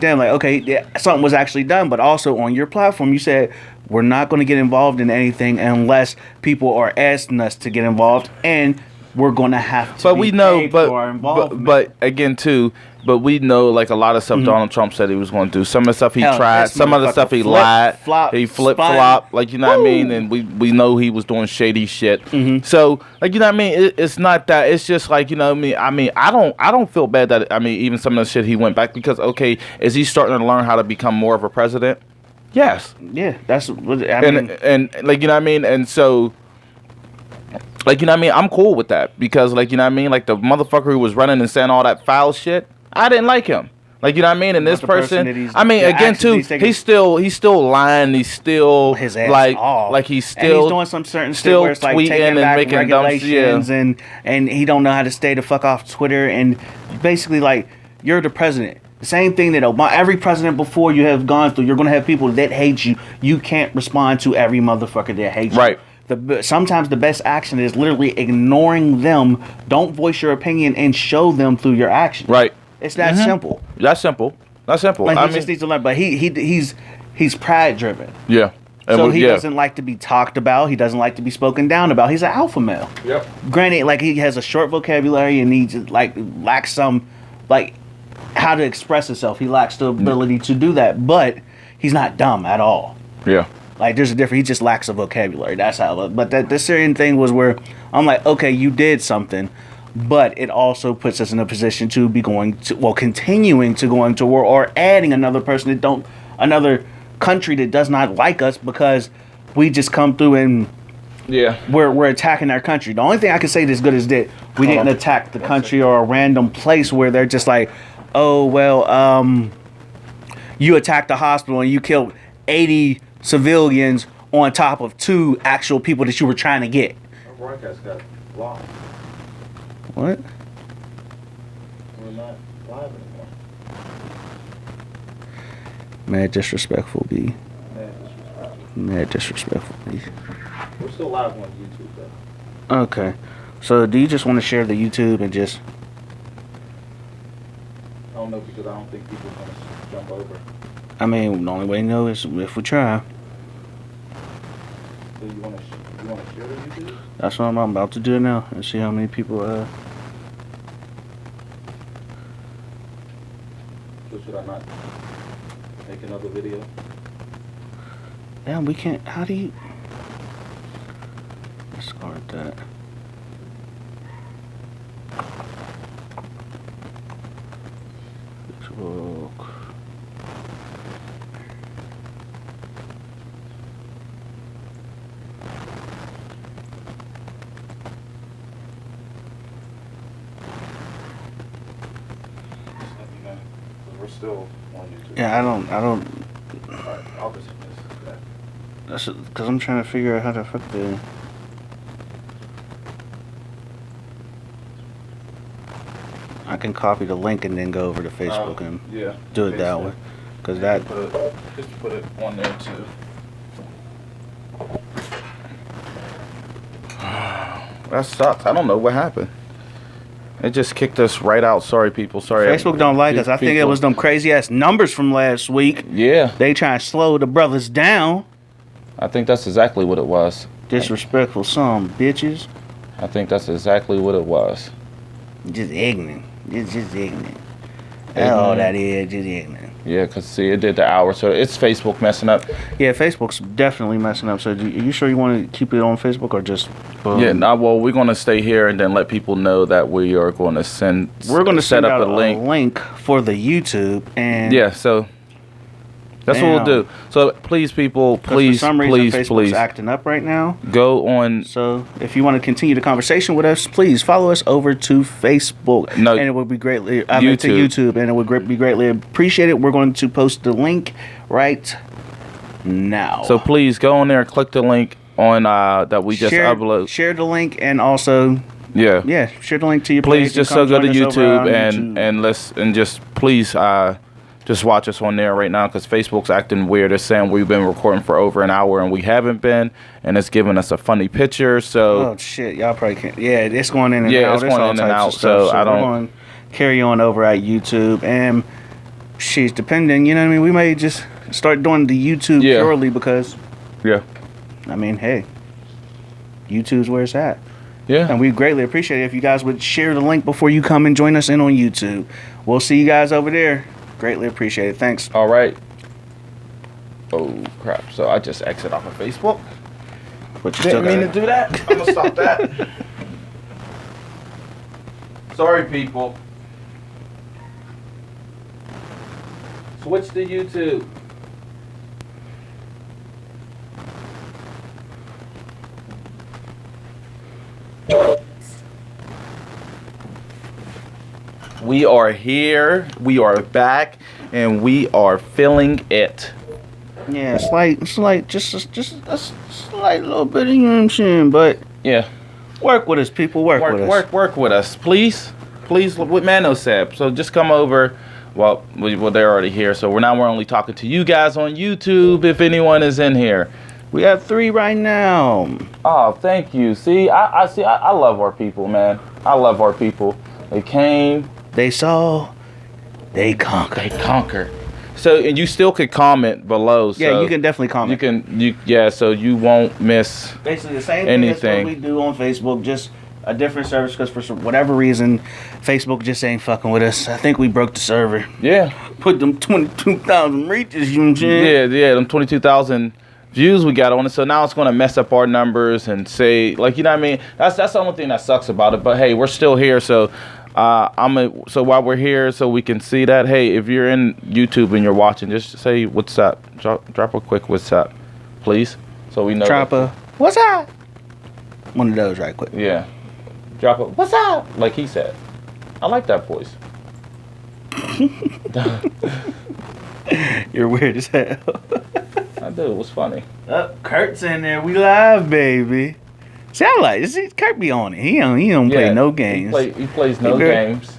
[SPEAKER 1] damn, like, okay, yeah, something was actually done. But also on your platform, you said we're not going to get involved in anything unless people are asking us to get involved, and we're going to have to.
[SPEAKER 2] But we know, but again too. But we know, like, a lot of stuff Donald Trump said he was going to do. Some of the stuff he tried. Some of the stuff he lied. He flip-flopped. Like, you know what I mean? And we know he was doing shady shit. Mm-hmm. So, like, you know what I mean? It's not that. It's just like, you know what I mean? I don't feel bad that, even some of the shit he went back. Because, okay, is he starting to learn how to become more of a president? Yes.
[SPEAKER 1] Yeah, that's what
[SPEAKER 2] and like, you know what I mean? And so, like, you know what I mean? I'm cool with that. Because, like, you know what I mean? Like, the motherfucker who was running and saying all that foul shit, I didn't like him. Like, you know what I mean? And this person, again, too, he's still lying. He's still
[SPEAKER 1] his ass off.
[SPEAKER 2] Like he's still,
[SPEAKER 1] and he's doing some certain still where it's like taking back making regulations and he don't know how to stay the fuck off Twitter. And basically, like, you're the president. The same thing that every president before you have gone through. You're going to have people that hate you. You can't respond to every motherfucker that hates you. Right. Sometimes the best action is literally ignoring them. Don't voice your opinion and show them through your actions. Right. It's that simple.
[SPEAKER 2] That's simple.
[SPEAKER 1] Like, he just needs to learn. But he's pride driven. Yeah. So he doesn't like to be talked about. He doesn't like to be spoken down about. He's an alpha male. Yep. Granted, like, he has a short vocabulary and he just, like, lacks some, like, how to express himself. He lacks the ability to do that. But he's not dumb at all. Yeah. Like, there's a difference. He just lacks a vocabulary. That's how. But the Syrian thing was where I'm like, okay, you did something. But it also puts us in a position to be continuing to go into war or adding another another country that does not like us because we just come through and we're attacking their country. The only thing I can say that's good is that we didn't attack the country or a random place where they're just like, oh, well, you attacked the hospital and you killed 80 civilians on top of 2 actual people that you were trying to get.
[SPEAKER 2] Our broadcast got lost.
[SPEAKER 1] What?
[SPEAKER 2] We're not live anymore.
[SPEAKER 1] Mad disrespectful, B.
[SPEAKER 2] Man, disrespectful.
[SPEAKER 1] Mad disrespectful, B.
[SPEAKER 2] We're still live on YouTube, though.
[SPEAKER 1] Okay. So do you just want to share the YouTube and just...
[SPEAKER 2] I don't know, because I don't think people are going to jump over.
[SPEAKER 1] I mean, the only way to know is if we try.
[SPEAKER 2] So you want to share the YouTube?
[SPEAKER 1] That's what I'm about to do now and see how many people,
[SPEAKER 2] So should I not make another video?
[SPEAKER 1] Damn, we can't... How do you... Discard that. Facebook.
[SPEAKER 2] Just let me know, 'cause we're still on YouTube.
[SPEAKER 1] Yeah, I don't...
[SPEAKER 2] Alright, I'll just miss that.
[SPEAKER 1] That's because I'm trying to figure out how to fuck the... I can copy the link and then go over to Facebook and
[SPEAKER 2] Yeah.
[SPEAKER 1] do it that way. Because that...
[SPEAKER 2] Just put it on there too. That sucks. I don't know what happened. It just kicked us right out. Sorry, people. Sorry.
[SPEAKER 1] Facebook don't like us. I think it was them crazy ass numbers from last week.
[SPEAKER 2] Yeah.
[SPEAKER 1] They try to slow the brothers down.
[SPEAKER 2] I think that's exactly what it was.
[SPEAKER 1] Disrespectful some bitches.
[SPEAKER 2] I think that's exactly what it was.
[SPEAKER 1] Just ignorant. Just ignorant. That's all that is. Just ignorant.
[SPEAKER 2] Yeah, because see, it did the hour. So it's Facebook messing up.
[SPEAKER 1] Yeah, Facebook's definitely messing up. So are you sure you want to keep it on Facebook or just...
[SPEAKER 2] Yeah, well, we're going to stay here and then let people know that we are going to send...
[SPEAKER 1] We're going to
[SPEAKER 2] set
[SPEAKER 1] send
[SPEAKER 2] up
[SPEAKER 1] out
[SPEAKER 2] a link.
[SPEAKER 1] for the YouTube. And
[SPEAKER 2] Yeah, so... That's what we'll do. So please, people, please,
[SPEAKER 1] for some reason,
[SPEAKER 2] please,
[SPEAKER 1] Facebook's
[SPEAKER 2] please
[SPEAKER 1] acting up right now.
[SPEAKER 2] go on.
[SPEAKER 1] So if you want to continue the conversation with us, please follow us over to Facebook.
[SPEAKER 2] No,
[SPEAKER 1] and it would be greatly to YouTube, and it would be greatly appreciated. We're going to post the link right now.
[SPEAKER 2] So please go on there and click the link on that we just upload.
[SPEAKER 1] Share the link and also
[SPEAKER 2] Yeah.
[SPEAKER 1] share the link to your
[SPEAKER 2] Please
[SPEAKER 1] page
[SPEAKER 2] just
[SPEAKER 1] and
[SPEAKER 2] so
[SPEAKER 1] come
[SPEAKER 2] go to
[SPEAKER 1] join us over
[SPEAKER 2] YouTube
[SPEAKER 1] on
[SPEAKER 2] and let's and just please just watch us on there right now because Facebook's acting weird. It's saying we've been recording for over an hour and we haven't been, and it's giving us a funny picture. So
[SPEAKER 1] oh shit, y'all probably can't. Yeah, it's going in and out.
[SPEAKER 2] Yeah, it's
[SPEAKER 1] There's
[SPEAKER 2] going
[SPEAKER 1] all
[SPEAKER 2] in and
[SPEAKER 1] types
[SPEAKER 2] out,
[SPEAKER 1] of stuff.
[SPEAKER 2] so I don't-
[SPEAKER 1] We're going to carry on over at YouTube and she's depending. You know what I mean? We may just start doing the YouTube
[SPEAKER 2] Yeah.
[SPEAKER 1] purely because
[SPEAKER 2] yeah,
[SPEAKER 1] I mean, hey, YouTube's where it's at.
[SPEAKER 2] yeah.
[SPEAKER 1] And we greatly appreciate it if you guys would share the link before you come and join us in on YouTube. We'll see you guys over there. Greatly appreciate it. Thanks.
[SPEAKER 2] All right. Oh crap! So I just exit off of Facebook.
[SPEAKER 1] But you still
[SPEAKER 2] Didn't mean
[SPEAKER 1] got
[SPEAKER 2] to do that. I'm gonna stop that. Sorry, people. Switch to YouTube. We are here. We are back, and we are feeling it.
[SPEAKER 1] Yeah, just a slight little bit of, you know what I'm saying? But
[SPEAKER 2] Yeah.
[SPEAKER 1] work with us, people. Work with us.
[SPEAKER 2] Work with us, please. Please, what Mano said. So just come over. Well, they're already here. So we're only talking to you guys on YouTube. If anyone is in here,
[SPEAKER 1] We have 3 right now.
[SPEAKER 2] oh, thank you. See, I love our people, man. I love our people. They came,
[SPEAKER 1] They saw, they conquered.
[SPEAKER 2] they conquered. So, and you still could comment below. So
[SPEAKER 1] Yeah, you can definitely comment.
[SPEAKER 2] So you won't miss.
[SPEAKER 1] Basically the same thing
[SPEAKER 2] Anything.
[SPEAKER 1] as what we do on Facebook, just a different service because for whatever reason, Facebook just ain't fucking with us. I think we broke the server.
[SPEAKER 2] Yeah,
[SPEAKER 1] Put them 22,000 reaches, you know what I'm saying?
[SPEAKER 2] yeah. Them 22,000 views we got on it. So now it's going to mess up our numbers and say, like, you know what I mean? That's the only thing that sucks about it. But hey, we're still here. So so while we're here, so we can see that. Hey, if you're in YouTube and you're watching, just say what's up. Drop a quick what's up, please, so we know.
[SPEAKER 1] Drop a, what's up? One of those right quick.
[SPEAKER 2] Yeah. Drop a what's up, like he said. I like that voice.
[SPEAKER 1] You're weird as hell.
[SPEAKER 2] I do. It was funny.
[SPEAKER 1] Kurt's in there. We live, baby. See, I like this. Kurt be on it. He don't play no games.
[SPEAKER 2] He plays no games.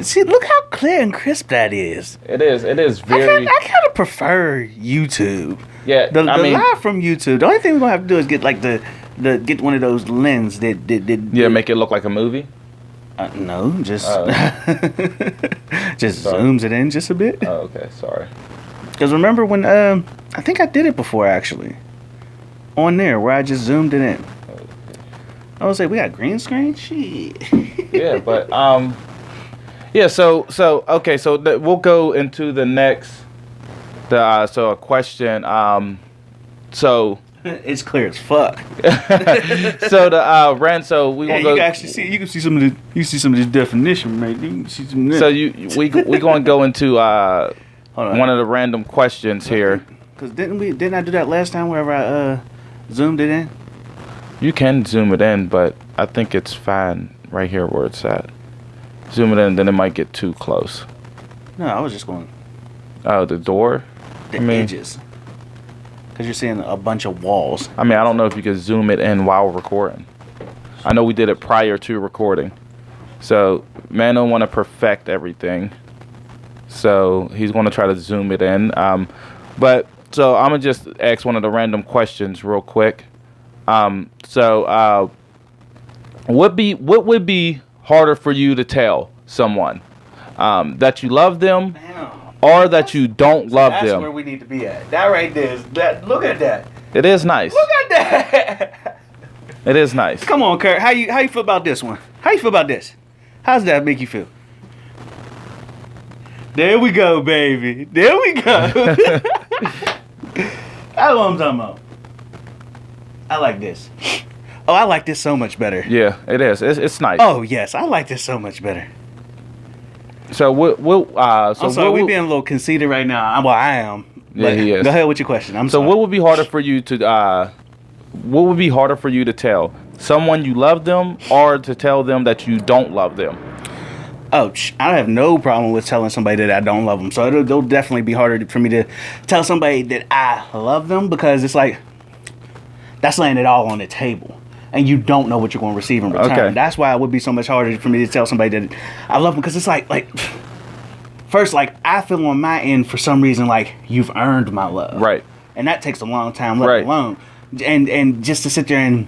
[SPEAKER 1] See, look how clear and crisp that is.
[SPEAKER 2] It is very.
[SPEAKER 1] I kind of prefer YouTube.
[SPEAKER 2] Yeah,
[SPEAKER 1] the live from YouTube. The only thing we're gonna have to do is get like the get one of those lenses that
[SPEAKER 2] make it look like a movie.
[SPEAKER 1] No, just just zooms it in just a bit.
[SPEAKER 2] Oh, okay, sorry.
[SPEAKER 1] Because remember when I think I did it before actually, on there where I just zoomed it in. I was like, we got green screen, shit.
[SPEAKER 2] Yeah, but yeah. So okay. So we'll go into the next. So a question. So.
[SPEAKER 1] It's clear as fuck.
[SPEAKER 2] So the Ren. So we will go.
[SPEAKER 1] You can actually see. You can see some of the. You see some of this definition, right? You can see some.
[SPEAKER 2] So we going to go into one of the random questions here.
[SPEAKER 1] Because didn't I do that last time wherever I zoomed it in?
[SPEAKER 2] You can zoom it in, but I think it's fine right here where it's at. Zoom it in, then it might get too close.
[SPEAKER 1] No, I was just going.
[SPEAKER 2] Oh, the door.
[SPEAKER 1] Edges. Because you're seeing a bunch of walls.
[SPEAKER 2] I mean, I don't know if you could zoom it in while recording. I know we did it prior to recording. So, man don't want to perfect everything. So, he's going to try to zoom it in. But, so, I'm going to just ask one of the random questions real quick. What would be harder for you to tell someone? That you love them?
[SPEAKER 1] Damn.
[SPEAKER 2] Or that you don't love them.
[SPEAKER 1] That's where we need to be at. That right there is that. Look at that.
[SPEAKER 2] It is nice.
[SPEAKER 1] Look at that.
[SPEAKER 2] It is nice.
[SPEAKER 1] Come on, Kurt. How you feel about this one? How you feel about this? How's that make you feel? There we go, baby. There we go. That's what I'm talking about. I like this. Oh, I like this so much better.
[SPEAKER 2] Yeah, it is. It's nice.
[SPEAKER 1] Oh yes, I like this so much better.
[SPEAKER 2] So
[SPEAKER 1] I'm sorry, we being a little conceited right now. Well, I am.
[SPEAKER 2] Yeah, he is.
[SPEAKER 1] Go ahead with your question.
[SPEAKER 2] So what would be harder for you to tell someone you love them, or to tell them that you don't love them?
[SPEAKER 1] Oh, I have no problem with telling somebody that I don't love them. So it'll definitely be harder for me to tell somebody that I love them, because it's like that's laying it all on the table. And you don't know what you're going to receive in return.
[SPEAKER 2] Okay.
[SPEAKER 1] That's why it would be so much harder for me to tell somebody that I love them, because it's like first, like, I feel on my end for some reason like you've earned my love,
[SPEAKER 2] right?
[SPEAKER 1] And that takes a long time, let alone, and just to sit there and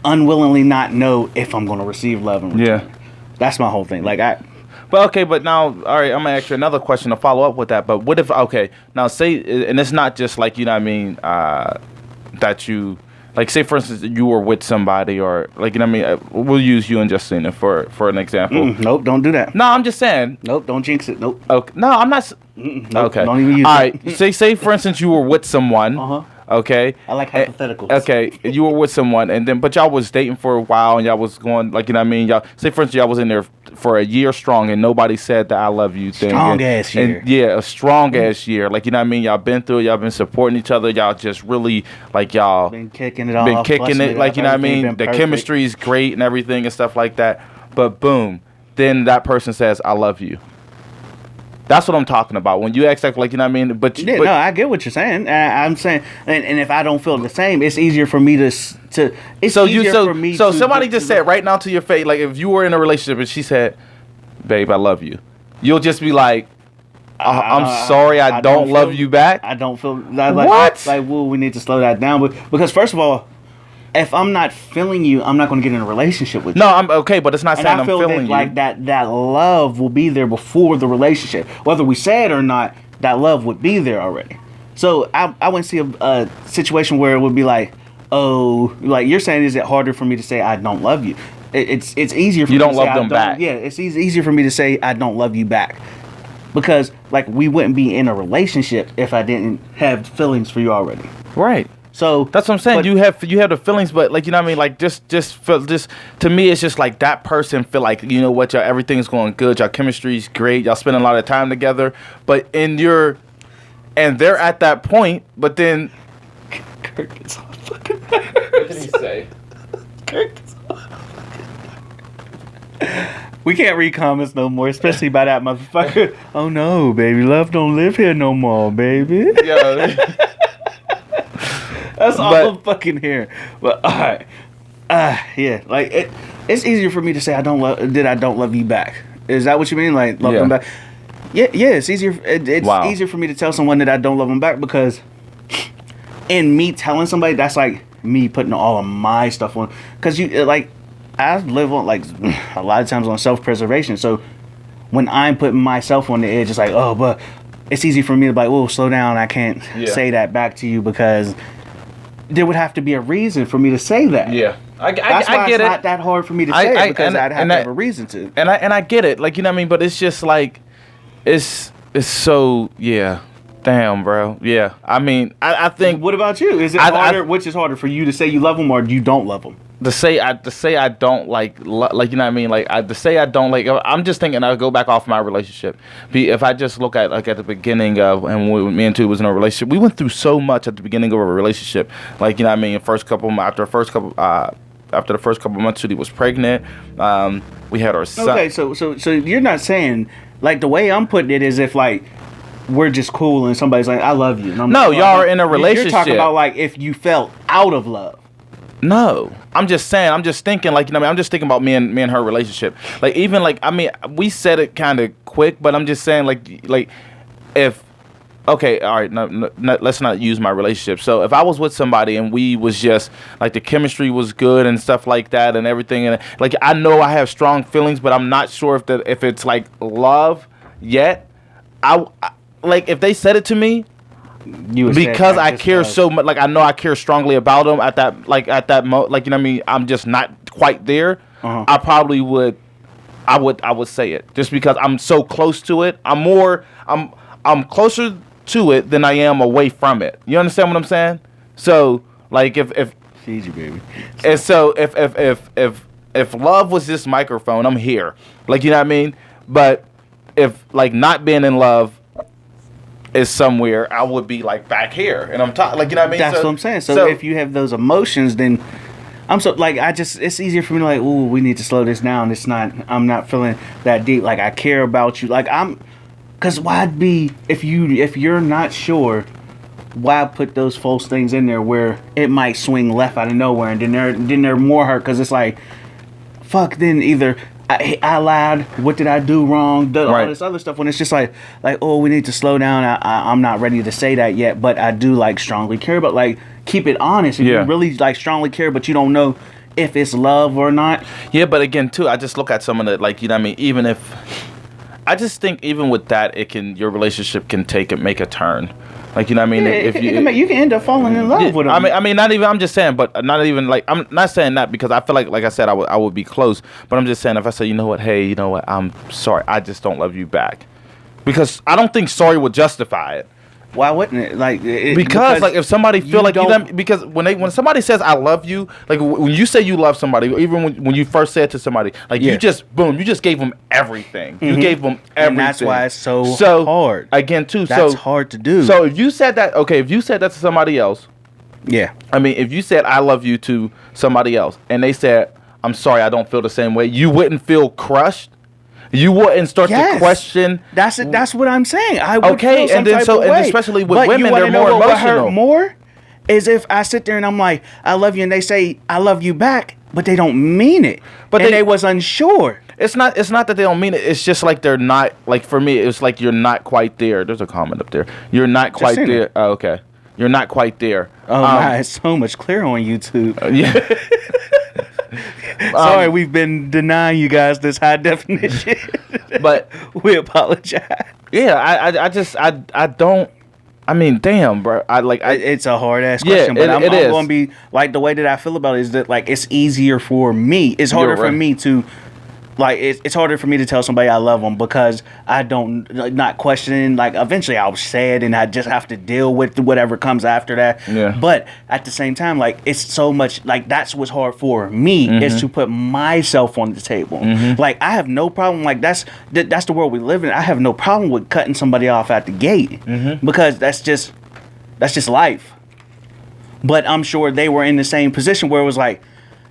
[SPEAKER 1] unwillingly not know if I'm going to receive love in return.
[SPEAKER 2] Yeah,
[SPEAKER 1] that's my whole thing. Like
[SPEAKER 2] but now, all right, I'm gonna ask you another question to follow up with that. But what if now say, and it's not just like, you know what I mean, that you. Like, say, for instance, you were with somebody, or, like, you know what I mean? We'll use you and Justina for an example.
[SPEAKER 1] Nope, don't do that.
[SPEAKER 2] No, I'm just saying.
[SPEAKER 1] Nope, don't jinx it. Nope.
[SPEAKER 2] Okay. No, I'm not.
[SPEAKER 1] Nope,
[SPEAKER 2] okay.
[SPEAKER 1] Don't even use
[SPEAKER 2] All
[SPEAKER 1] it.
[SPEAKER 2] right. Say, for instance, you were with someone.
[SPEAKER 1] Uh-huh.
[SPEAKER 2] Okay.
[SPEAKER 1] I like hypotheticals.
[SPEAKER 2] Okay. You were with someone, and then, but y'all was dating for a while, and y'all was going, like, you know what I mean? Y'all, say, for instance, y'all was in there for a year strong, and nobody said the I love you thing.
[SPEAKER 1] Strong ass year.
[SPEAKER 2] And, yeah, a strong ass year. Like, you know what I mean? Y'all been through it. Y'all been supporting each other. Y'all just really, like, y'all
[SPEAKER 1] been kicking it off.
[SPEAKER 2] Been kicking it, like, you know what I mean? The
[SPEAKER 1] perfect.
[SPEAKER 2] chemistry is great and everything and stuff like that. But boom, then that person says, I love you. That's what I'm talking about. When you act like, you know what I mean? But
[SPEAKER 1] no, I get what you're saying. I'm saying, and if I don't feel the same, it's easier for me to.
[SPEAKER 2] So somebody just said right now to your face, like, if you were in a relationship and she said, "Babe, I love you," you'll just be like, "I'm sorry, I don't love you back."
[SPEAKER 1] I don't feel like,
[SPEAKER 2] what?
[SPEAKER 1] Like, well, we need to slow that down, because first of all, if I'm not feeling you, I'm not going to get in a relationship with you.
[SPEAKER 2] No, I'm okay, but it's not saying I'm feeling you.
[SPEAKER 1] Like that love will be there before the relationship. Whether we say it or not, that love would be there already. So I wouldn't see a situation where it would be like, oh, like you're saying, is it harder for me to say I don't love you? It's easier for
[SPEAKER 2] you
[SPEAKER 1] me
[SPEAKER 2] don't
[SPEAKER 1] to say
[SPEAKER 2] love them back.
[SPEAKER 1] Yeah, it's easier for me to say I don't love you back. Because, like, we wouldn't be in a relationship if I didn't have feelings for you already.
[SPEAKER 2] Right.
[SPEAKER 1] So
[SPEAKER 2] that's what I'm saying. You have the feelings, but, like, you know what I mean? Like, just to me, it's just like that person feel like, you know what, y'all, everything's going good. Y'all chemistry's great. Y'all spending a lot of time together. But and they're at that point, but then.
[SPEAKER 1] Kirk is on fucking.
[SPEAKER 2] What did he say?
[SPEAKER 1] Kirk is on. We can't read comments no more, especially by that motherfucker. Oh no, baby, love don't live here no more, baby.
[SPEAKER 2] Yeah.
[SPEAKER 1] That's all I'm fucking hearing. But all right, yeah, like it's easier for me to say I don't love you back. Is that what you mean? Like love them back? Yeah, it's easier. It's easier for me to tell someone that I don't love them back because in me telling somebody, that's like me putting all of my stuff on. Because you like, I live on like a lot of times on self-preservation. So when I'm putting myself on the edge, it's like, oh, but it's easy for me to be like, oh, slow down. I can't say that back to you because there would have to be a reason for me to say that.
[SPEAKER 2] Yeah. I
[SPEAKER 1] get it. It's not that hard for me to say it because I'd have to have a reason to.
[SPEAKER 2] And I get it. Like, you know what I mean? But it's just like, it's so, yeah. Damn, bro. Yeah. I mean, I think.
[SPEAKER 1] What about you? Is it harder? Which is harder for you to say you love them or you don't love them?
[SPEAKER 2] To say I don't like you know what I mean, like to say I don't like. I'm just thinking I'll go back off my relationship. If I just look at like at the beginning of and when me and Tu was in a relationship, we went through so much at the beginning of a relationship. Like, you know what I mean, after the first couple months, Tudy was pregnant. We had our son.
[SPEAKER 1] Okay, so you're not saying like the way I'm putting it is if like we're just cool and somebody's like I love you. And
[SPEAKER 2] no, y'all are in a relationship.
[SPEAKER 1] You're talking about like if you felt out of love.
[SPEAKER 2] No, I'm just saying. I'm just thinking, like, you know, what I mean, I'm just thinking about me and her relationship. Like, even like, I mean, we said it kind of quick, but I'm just saying, like, if, okay, all right, no, let's not use my relationship. So if I was with somebody and we was just like the chemistry was good and stuff like that and everything, and like I know I have strong feelings, but I'm not sure if it's like love yet. I like if they said it to me. Because I care so much, like I know I care strongly about them at that like you know what I mean, I'm just not quite there. I probably would say it just because I'm so close to it. I'm closer to it than I am away from it. You understand what I'm saying? So like if
[SPEAKER 1] easy, baby.
[SPEAKER 2] And so if love was this microphone, I'm here. Like, you know what I mean? But if like not being in love is somewhere, I would be like back here, and I'm talking like, you know what I mean.
[SPEAKER 1] That's what I'm saying. So if you have those emotions, then I'm so like it's easier for me to like, ooh, we need to slow this down. I'm not feeling that deep. Like I care about you. Like because why'd be if you're not sure, why put those false things in there where it might swing left out of nowhere, and then they're more hurt because it's like, fuck. Then either. I lied. What did I do wrong? All this other stuff. When it's just like, oh, we need to slow down. I'm not ready to say that yet, but I do like strongly care. But like, keep it honest. If you really like strongly care, but you don't know if it's love or not.
[SPEAKER 2] Yeah, but again, too, I just look at someone that like, you know what I mean. Even if I just think even with that, your relationship can make a turn. Like, you know what I mean?
[SPEAKER 1] Yeah, you can end up falling in love with them.
[SPEAKER 2] I mean, not even. I'm just saying, but not even like. I'm not saying that because I feel like I said, I would be close. But I'm just saying, if I say, you know what, hey, you know what, I'm sorry, I just don't love you back, because I don't think sorry would justify it.
[SPEAKER 1] Why wouldn't it? Like
[SPEAKER 2] because like if somebody feel like because when somebody says I love you, like when you say you love somebody, even when you first said to somebody, like you just gave them everything. You gave them everything.
[SPEAKER 1] And that's why it's so hard.
[SPEAKER 2] Again, too.
[SPEAKER 1] That's hard to do.
[SPEAKER 2] So if you said that, to somebody else,
[SPEAKER 1] yeah.
[SPEAKER 2] I mean, if you said I love you to somebody else, and they said I'm sorry, I don't feel the same way, you wouldn't feel crushed. You wouldn't start to question.
[SPEAKER 1] That's it. That's what I'm saying. I would feel some
[SPEAKER 2] and then
[SPEAKER 1] type of way.
[SPEAKER 2] And especially with women, they're more emotional.
[SPEAKER 1] What hurt more is if I sit there and I'm like, I love you, and they say I love you back, but they don't mean it. But they was unsure.
[SPEAKER 2] It's not that they don't mean it. It's just like they're not. Like for me, it's like you're not quite there. There's a comment up there. You're not quite there. Oh, okay. You're not quite there.
[SPEAKER 1] Oh my, it's so much clearer on YouTube.
[SPEAKER 2] Yeah.
[SPEAKER 1] Sorry, we've been denying you guys this high definition,
[SPEAKER 2] but
[SPEAKER 1] we apologize.
[SPEAKER 2] Yeah, I don't. I mean, damn, bro.
[SPEAKER 1] It's a hard ass question, but I'm going to be like the way that I feel about it is that like it's easier for me. It's harder for me to. Like, it's harder for me to tell somebody I love them because I don't, not questioning, like, eventually I'll say it and I just have to deal with whatever comes after that.
[SPEAKER 2] Yeah.
[SPEAKER 1] But at the same time, like, it's so much, like, that's what's hard for me is to put myself on the table. Like, I have no problem, like, that's the world we live in. I have no problem with cutting somebody off at the gate because that's just life. But I'm sure they were in the same position where it was like,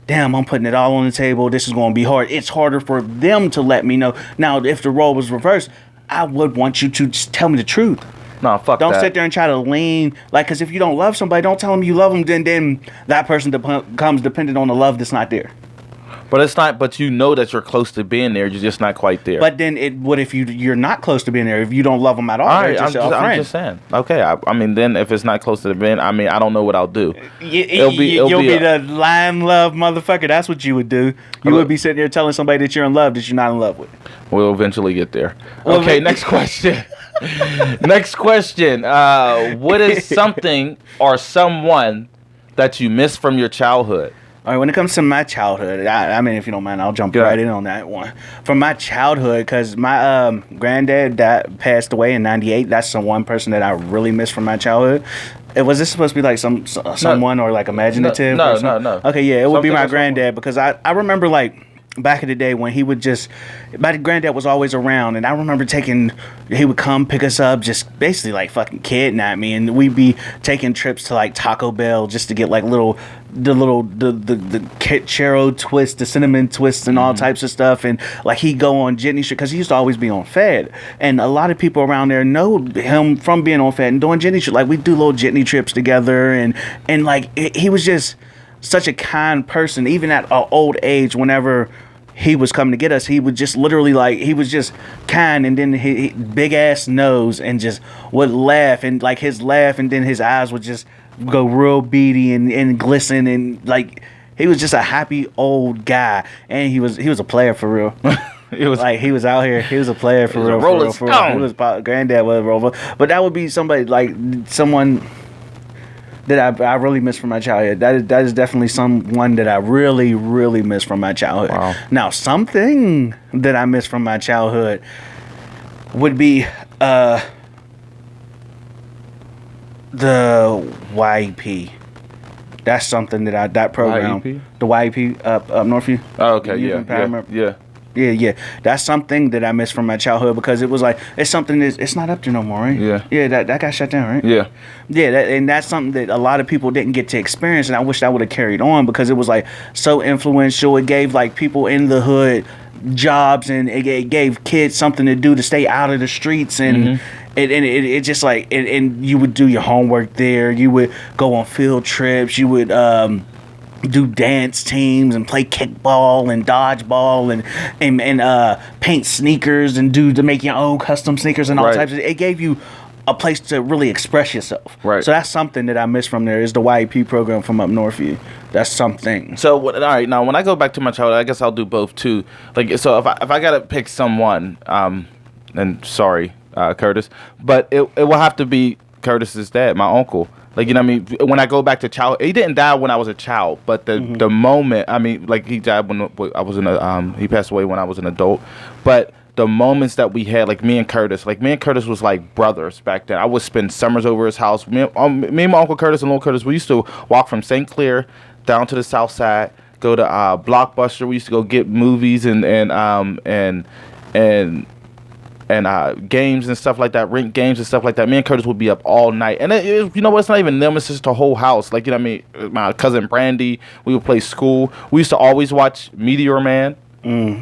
[SPEAKER 1] damn, I'm putting it all on the table. This is going to be hard. It's harder for them to let me know. Now, if the role was reversed, I would want you to just tell me the truth.
[SPEAKER 2] No, fuck
[SPEAKER 1] Don't
[SPEAKER 2] that.
[SPEAKER 1] sit there and try to lean, like, because if you don't love somebody, don't tell them you love them. Then that person becomes dependent on the love that's not there.
[SPEAKER 2] But it's not. But you know that you're close to being there. You're just not quite there.
[SPEAKER 1] But then what if you're not close to being there? If you don't love them at all,
[SPEAKER 2] all
[SPEAKER 1] they're
[SPEAKER 2] right,
[SPEAKER 1] just a friend.
[SPEAKER 2] I'm just saying. Okay, I mean, then if it's not close to the being, I mean, I don't know what I'll do.
[SPEAKER 1] You'll be the lying love motherfucker. That's what you would do. You would be sitting there telling somebody that you're in love that you're not in love with.
[SPEAKER 2] We'll eventually get there.
[SPEAKER 1] Well,
[SPEAKER 2] Okay, next question. Next question. What is something or someone that you miss from your childhood?
[SPEAKER 1] All right, when it comes to my childhood, I mean, if you don't mind, I'll jump right in on that one. From my childhood, because my granddad that passed away in '98. That's the one person that I really miss from my childhood. Was this supposed to be like someone or like imaginative?
[SPEAKER 2] No.
[SPEAKER 1] Okay, yeah, it would be
[SPEAKER 2] Something
[SPEAKER 1] my
[SPEAKER 2] or
[SPEAKER 1] granddad because I remember like back in the day when he would just, my granddad was always around, and I remember he would come pick us up, just basically like fucking kidnap me, and we'd be taking trips to like Taco Bell just to get like the churro twist, the cinnamon twists, and all types of stuff, and like he'd go on Jitney Street because he used to always be on Fed, and a lot of people around there know him from being on Fed and doing Jitney Street. Like we do little Jitney trips together, and like he was just such a kind person, even at an old age. Whenever he was coming to get us, he would just literally like, he was just kind, and then he big ass nose, and just would laugh, and like his laugh, and then his eyes would just go real beady and glisten, and like he was just a happy old guy, and he was a player for real. It was like he was out here. He was a player for real.
[SPEAKER 2] Rolling Stone.
[SPEAKER 1] He was granddad was a roller, but that would be somebody like someone that I really miss from my childhood. That is definitely someone that I really, really miss from my childhood.
[SPEAKER 2] Wow.
[SPEAKER 1] Now, something that I miss from my childhood would be the YEP. That's something that program.
[SPEAKER 2] YEP?
[SPEAKER 1] The YEP up Northview.
[SPEAKER 2] Oh, okay,
[SPEAKER 1] Youth
[SPEAKER 2] yeah.
[SPEAKER 1] Empowerment.
[SPEAKER 2] Yeah.
[SPEAKER 1] That's something that I miss from my childhood because it was like, it's something it's not up there no more, right?
[SPEAKER 2] Yeah.
[SPEAKER 1] That got shut down, right?
[SPEAKER 2] Yeah.
[SPEAKER 1] And that's something that a lot of people didn't get to experience, and I wish that would have carried on because it was like so influential. It gave like people in the hood jobs, and it gave kids something to do to stay out of the streets, and it just like, and you would do your homework there. You would go on field trips. You would do dance teams and play kickball and dodgeball and paint sneakers and to make your own custom sneakers and all
[SPEAKER 2] Right.
[SPEAKER 1] types of. It gave you a place to really express yourself.
[SPEAKER 2] Right.
[SPEAKER 1] So that's something that I miss from there is the YEP program from up Northview. That's something.
[SPEAKER 2] So all right, now when I go back to my childhood, I guess I'll do both too. Like, so if I gotta pick someone, and sorry, Curtis, but it will have to be Curtis's dad, my uncle. Like, you know what I mean? When I go back to childhood, he didn't die when I was a child, but the moment, I mean, like he died when I was he passed away when I was an adult, but the moments that we had, like me and Curtis was like brothers back then. I would spend summers over his house. Me and my Uncle Curtis and Little Curtis, we used to walk from St. Clair down to the south side, go to Blockbuster. We used to go get movies and games and stuff like that, rent games and stuff like that. Me and Curtis would be up all night. And you know what? It's not even them. It's just the whole house. Like, you know what I mean? My cousin Brandy, we would play school. We used to always watch Meteor Man. We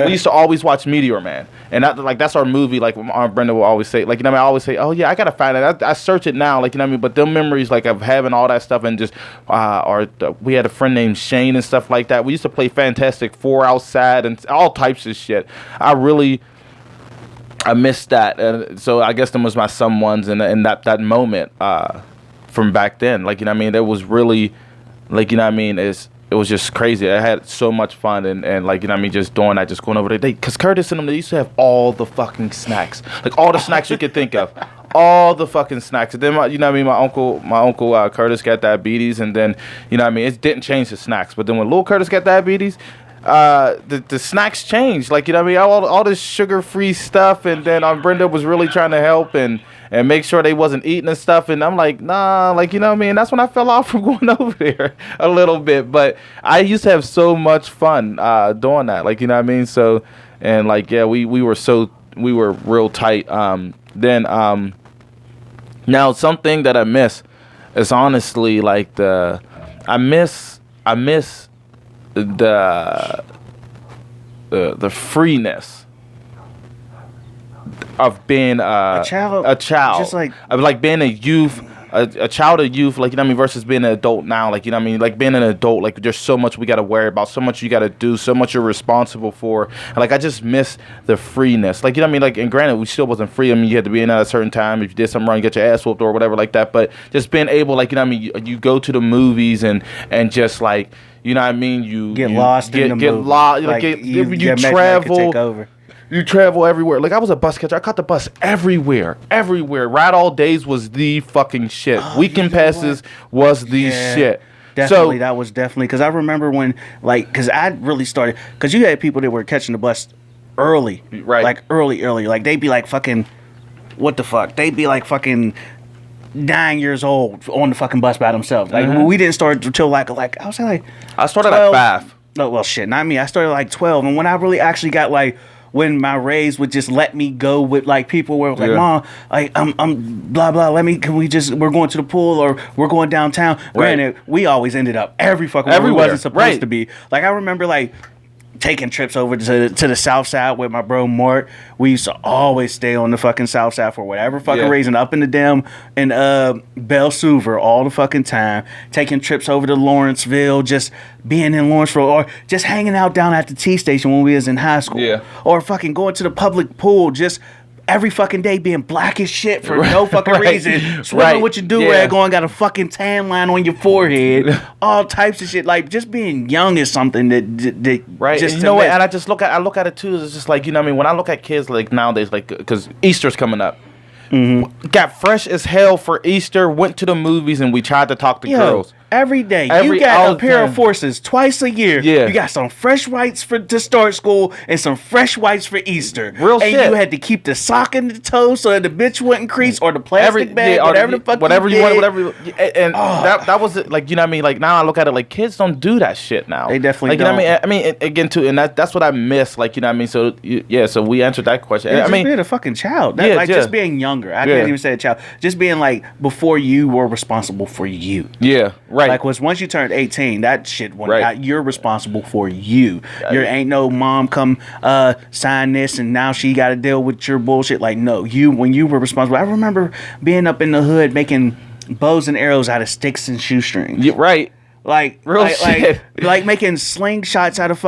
[SPEAKER 2] used to always watch Meteor Man. And that's our movie. Like, my Aunt Brenda will always say, like, you know what I mean? I always say, oh, yeah, I got to find it. I search it now. Like, you know what I mean? But them memories, like, of having all that stuff and just, we had a friend named Shane and stuff like that. We used to play Fantastic Four outside and all types of shit. I missed that, so I guess them was my someones in that moment from back then. Like, you know what I mean? It was really, like, you know what I mean? It was just crazy. I had so much fun and like, you know what I mean? Just doing that, just going over there. Because Curtis and them, they used to have all the fucking snacks, like all the snacks you could think of, all the fucking snacks. And then you know what I mean? My uncle Curtis got diabetes, and then you know what I mean? It didn't change the snacks, but then when little Curtis got diabetes, the snacks changed, like, you know what I mean, all this sugar-free stuff, and then Brenda was really trying to help and make sure they wasn't eating and stuff, and I'm like, nah, like, you know what I mean, that's when I fell off from going over there a little bit, but I used to have so much fun doing that, like, you know what I mean, so, and like, yeah, we were real tight. Now something that I miss is honestly like I miss the freeness of being a
[SPEAKER 1] child, just like
[SPEAKER 2] of like being a youth, a child of youth, like, you know what I mean, versus being an adult now, like, you know what I mean, like being an adult, like there's so much we got to worry about, so much you got to do, so much you're responsible for, and like I just miss the freeness, like, you know what I mean, like, and granted we still wasn't free. I mean, you had to be in at a certain time. If you did something wrong, you get your ass whooped or whatever like that. But just being able, like, you know what I mean, you go to the movies and just like, you know what I mean, you
[SPEAKER 1] get lost in the
[SPEAKER 2] get
[SPEAKER 1] movie.
[SPEAKER 2] lost,
[SPEAKER 1] Like,
[SPEAKER 2] you travel.
[SPEAKER 1] take over.
[SPEAKER 2] You travel everywhere. Like, I was a bus catcher. I caught the bus everywhere. Ride all days was the fucking shit. Weekend passes was the shit.
[SPEAKER 1] Definitely, that was definitely, because I remember when, like, because I really started, because you had people that were catching the bus early.
[SPEAKER 2] Right.
[SPEAKER 1] Like, early. Like, they'd be like fucking, what the fuck? They'd be like fucking 9 years old on the fucking bus by themselves. Like, we didn't start until like I was like,
[SPEAKER 2] I started
[SPEAKER 1] 12.
[SPEAKER 2] at 5.
[SPEAKER 1] No, well, shit, not me. I started like 12, and when I really actually got like, when my raise would just let me go with like people were like, Mom, like I'm blah blah. We're going to the pool or we're going downtown.
[SPEAKER 2] Right.
[SPEAKER 1] Granted, we always ended up everywhere we wasn't supposed to be. Like, I remember like taking trips over to the south side with my bro Mort. We used to always stay on the fucking south side for whatever fucking reason, up in the Dem and Belle Suver all the fucking time. Taking trips over to Lawrenceville, just being in Lawrenceville, or just hanging out down at the T station when we was in high school.
[SPEAKER 2] Yeah.
[SPEAKER 1] Or fucking going to the public pool, just every fucking day being black as shit for no fucking reason. Swimming with your do-rag on, got a fucking tan line on your forehead. All types of shit. Like, just being young is something that
[SPEAKER 2] right.
[SPEAKER 1] just,
[SPEAKER 2] and you know what? And I look at it too. It's just like, you know what I mean? When I look at kids like nowadays, like, because Easter's coming up. Got fresh as hell for Easter, went to the movies, and we tried to talk to girls.
[SPEAKER 1] Every day. You got a pair of forces twice a year.
[SPEAKER 2] Yeah.
[SPEAKER 1] You got some fresh whites to start school and some fresh whites for Easter.
[SPEAKER 2] Real
[SPEAKER 1] and
[SPEAKER 2] shit.
[SPEAKER 1] You had to keep the sock in the toe so that the bitch wouldn't crease, or the plastic bag, whatever the fuck
[SPEAKER 2] you want, that was it. Like, you know what I mean? Like, now I look at it like kids don't do that shit now.
[SPEAKER 1] They definitely
[SPEAKER 2] don't. You know what
[SPEAKER 1] don't.
[SPEAKER 2] I mean? Again, too, and that's what I miss. Like, you know what I mean? So, so we answered that question.
[SPEAKER 1] Yeah,
[SPEAKER 2] I mean,
[SPEAKER 1] being a fucking child. Just being younger. I can't even say a child. Just being like, before you were responsible for you.
[SPEAKER 2] Yeah, right.
[SPEAKER 1] Like, once you turned 18, that shit went
[SPEAKER 2] right.
[SPEAKER 1] You're responsible for you. There ain't no mom come sign this and now she got to deal with your bullshit. Like, no, when you were responsible. I remember being up in the hood making bows and arrows out of sticks and shoestrings.
[SPEAKER 2] Yeah, right.
[SPEAKER 1] Like,
[SPEAKER 2] real shit.
[SPEAKER 1] Like making slingshots out of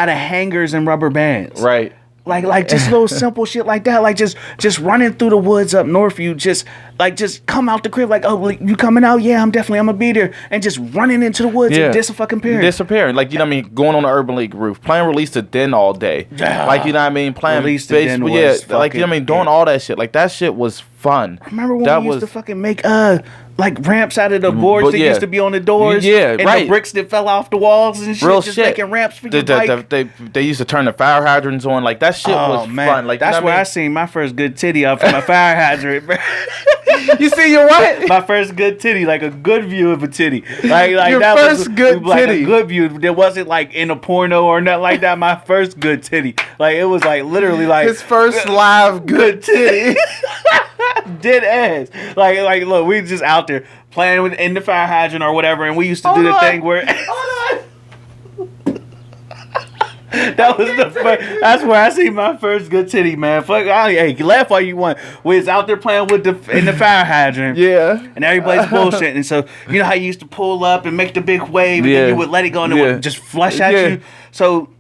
[SPEAKER 1] hangers and rubber bands.
[SPEAKER 2] Right.
[SPEAKER 1] Like just little simple shit like that. Like just running through the woods up north. You just come out the crib like, oh, you coming out? Yeah, I'm gonna be there. And just running into the woods and
[SPEAKER 2] disappearing. Like, you know what I mean? Going on the Urban League roof, playing Release the Den all day. Like, you know what I mean? Playing
[SPEAKER 1] Release the Den was
[SPEAKER 2] like, you know what I mean? Doing all that shit. Like, that shit was fun.
[SPEAKER 1] I remember when we used to fucking make like ramps out of the boards that used to be on the doors.
[SPEAKER 2] Yeah,
[SPEAKER 1] and
[SPEAKER 2] right.
[SPEAKER 1] the bricks that fell off the walls and shit.
[SPEAKER 2] Real
[SPEAKER 1] just
[SPEAKER 2] shit.
[SPEAKER 1] Making ramps for your bike.
[SPEAKER 2] They used to turn the fire hydrants on. Like, that shit was fun. Like,
[SPEAKER 1] that's where I seen my first good titty off from a fire hydrant, bro.
[SPEAKER 2] You see your what?
[SPEAKER 1] My first good titty, like a good view of a titty. Like
[SPEAKER 2] your
[SPEAKER 1] that
[SPEAKER 2] first
[SPEAKER 1] was
[SPEAKER 2] good
[SPEAKER 1] like
[SPEAKER 2] titty.
[SPEAKER 1] A good view. There wasn't like in a porno or nothing like that. My first good titty. Like, it was like literally like
[SPEAKER 2] his first live good titty.
[SPEAKER 1] Dead ass. Like look, we just out there playing in the fire hydrant or whatever, and we used to do the thing where that was the first, that's where I see my first good titty, man. Fuck, hey, laugh all you want. We was out there playing with in the fire hydrant, and everybody's bullshitting. And so, you know how you used to pull up and make the big wave, and then you would let it go and it would just flush at you. So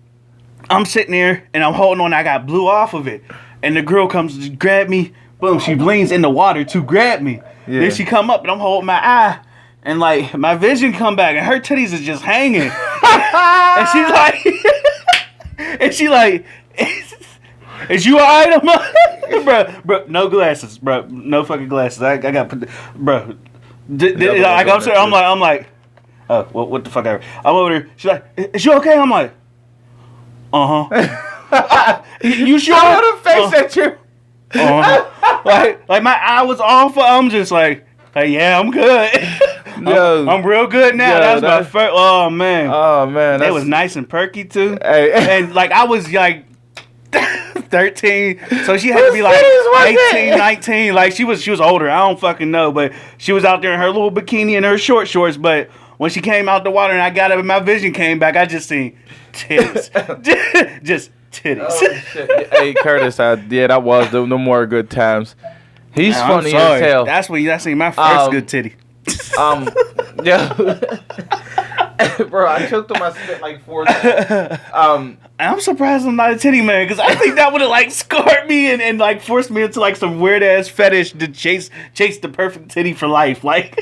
[SPEAKER 1] I'm sitting there and I'm holding on. I got blew off of it, and the girl comes to grab me. Boom! She leans in the water to grab me. Then she come up and I'm holding my eye. And like my vision come back and her titties is just hanging. And she's like, is you alright? I'm like, bro, no glasses, bro, no fucking glasses. I got put, bro. I'm like, oh, what the fuck ever. I'm over there. She's like, is you okay? I'm like, you sure?
[SPEAKER 2] I would have faced at you.
[SPEAKER 1] Like my eye was off. I'm just like, yeah, I'm good. I'm real good now. That's my first. Oh man, it was nice and perky too.
[SPEAKER 2] Hey.
[SPEAKER 1] And like I was like 13, so she had to be like 18, 19. Like she was older. I don't fucking know, but she was out there in her little bikini and her short shorts. But when she came out the water and I got up and my vision came back, I just seen titties. Just titties.
[SPEAKER 2] Oh, shit. Hey, Curtis, yeah, that was the more good times. He's
[SPEAKER 1] I'm
[SPEAKER 2] funny
[SPEAKER 1] sorry.
[SPEAKER 2] as hell.
[SPEAKER 1] That's when I seen my first good titty.
[SPEAKER 2] Yeah. Bro, I choked on my spit like 4 times.
[SPEAKER 1] I'm surprised I'm not a titty man, because I think that would have like scarred me and like forced me into like some weird ass fetish to chase the perfect titty for life. Like,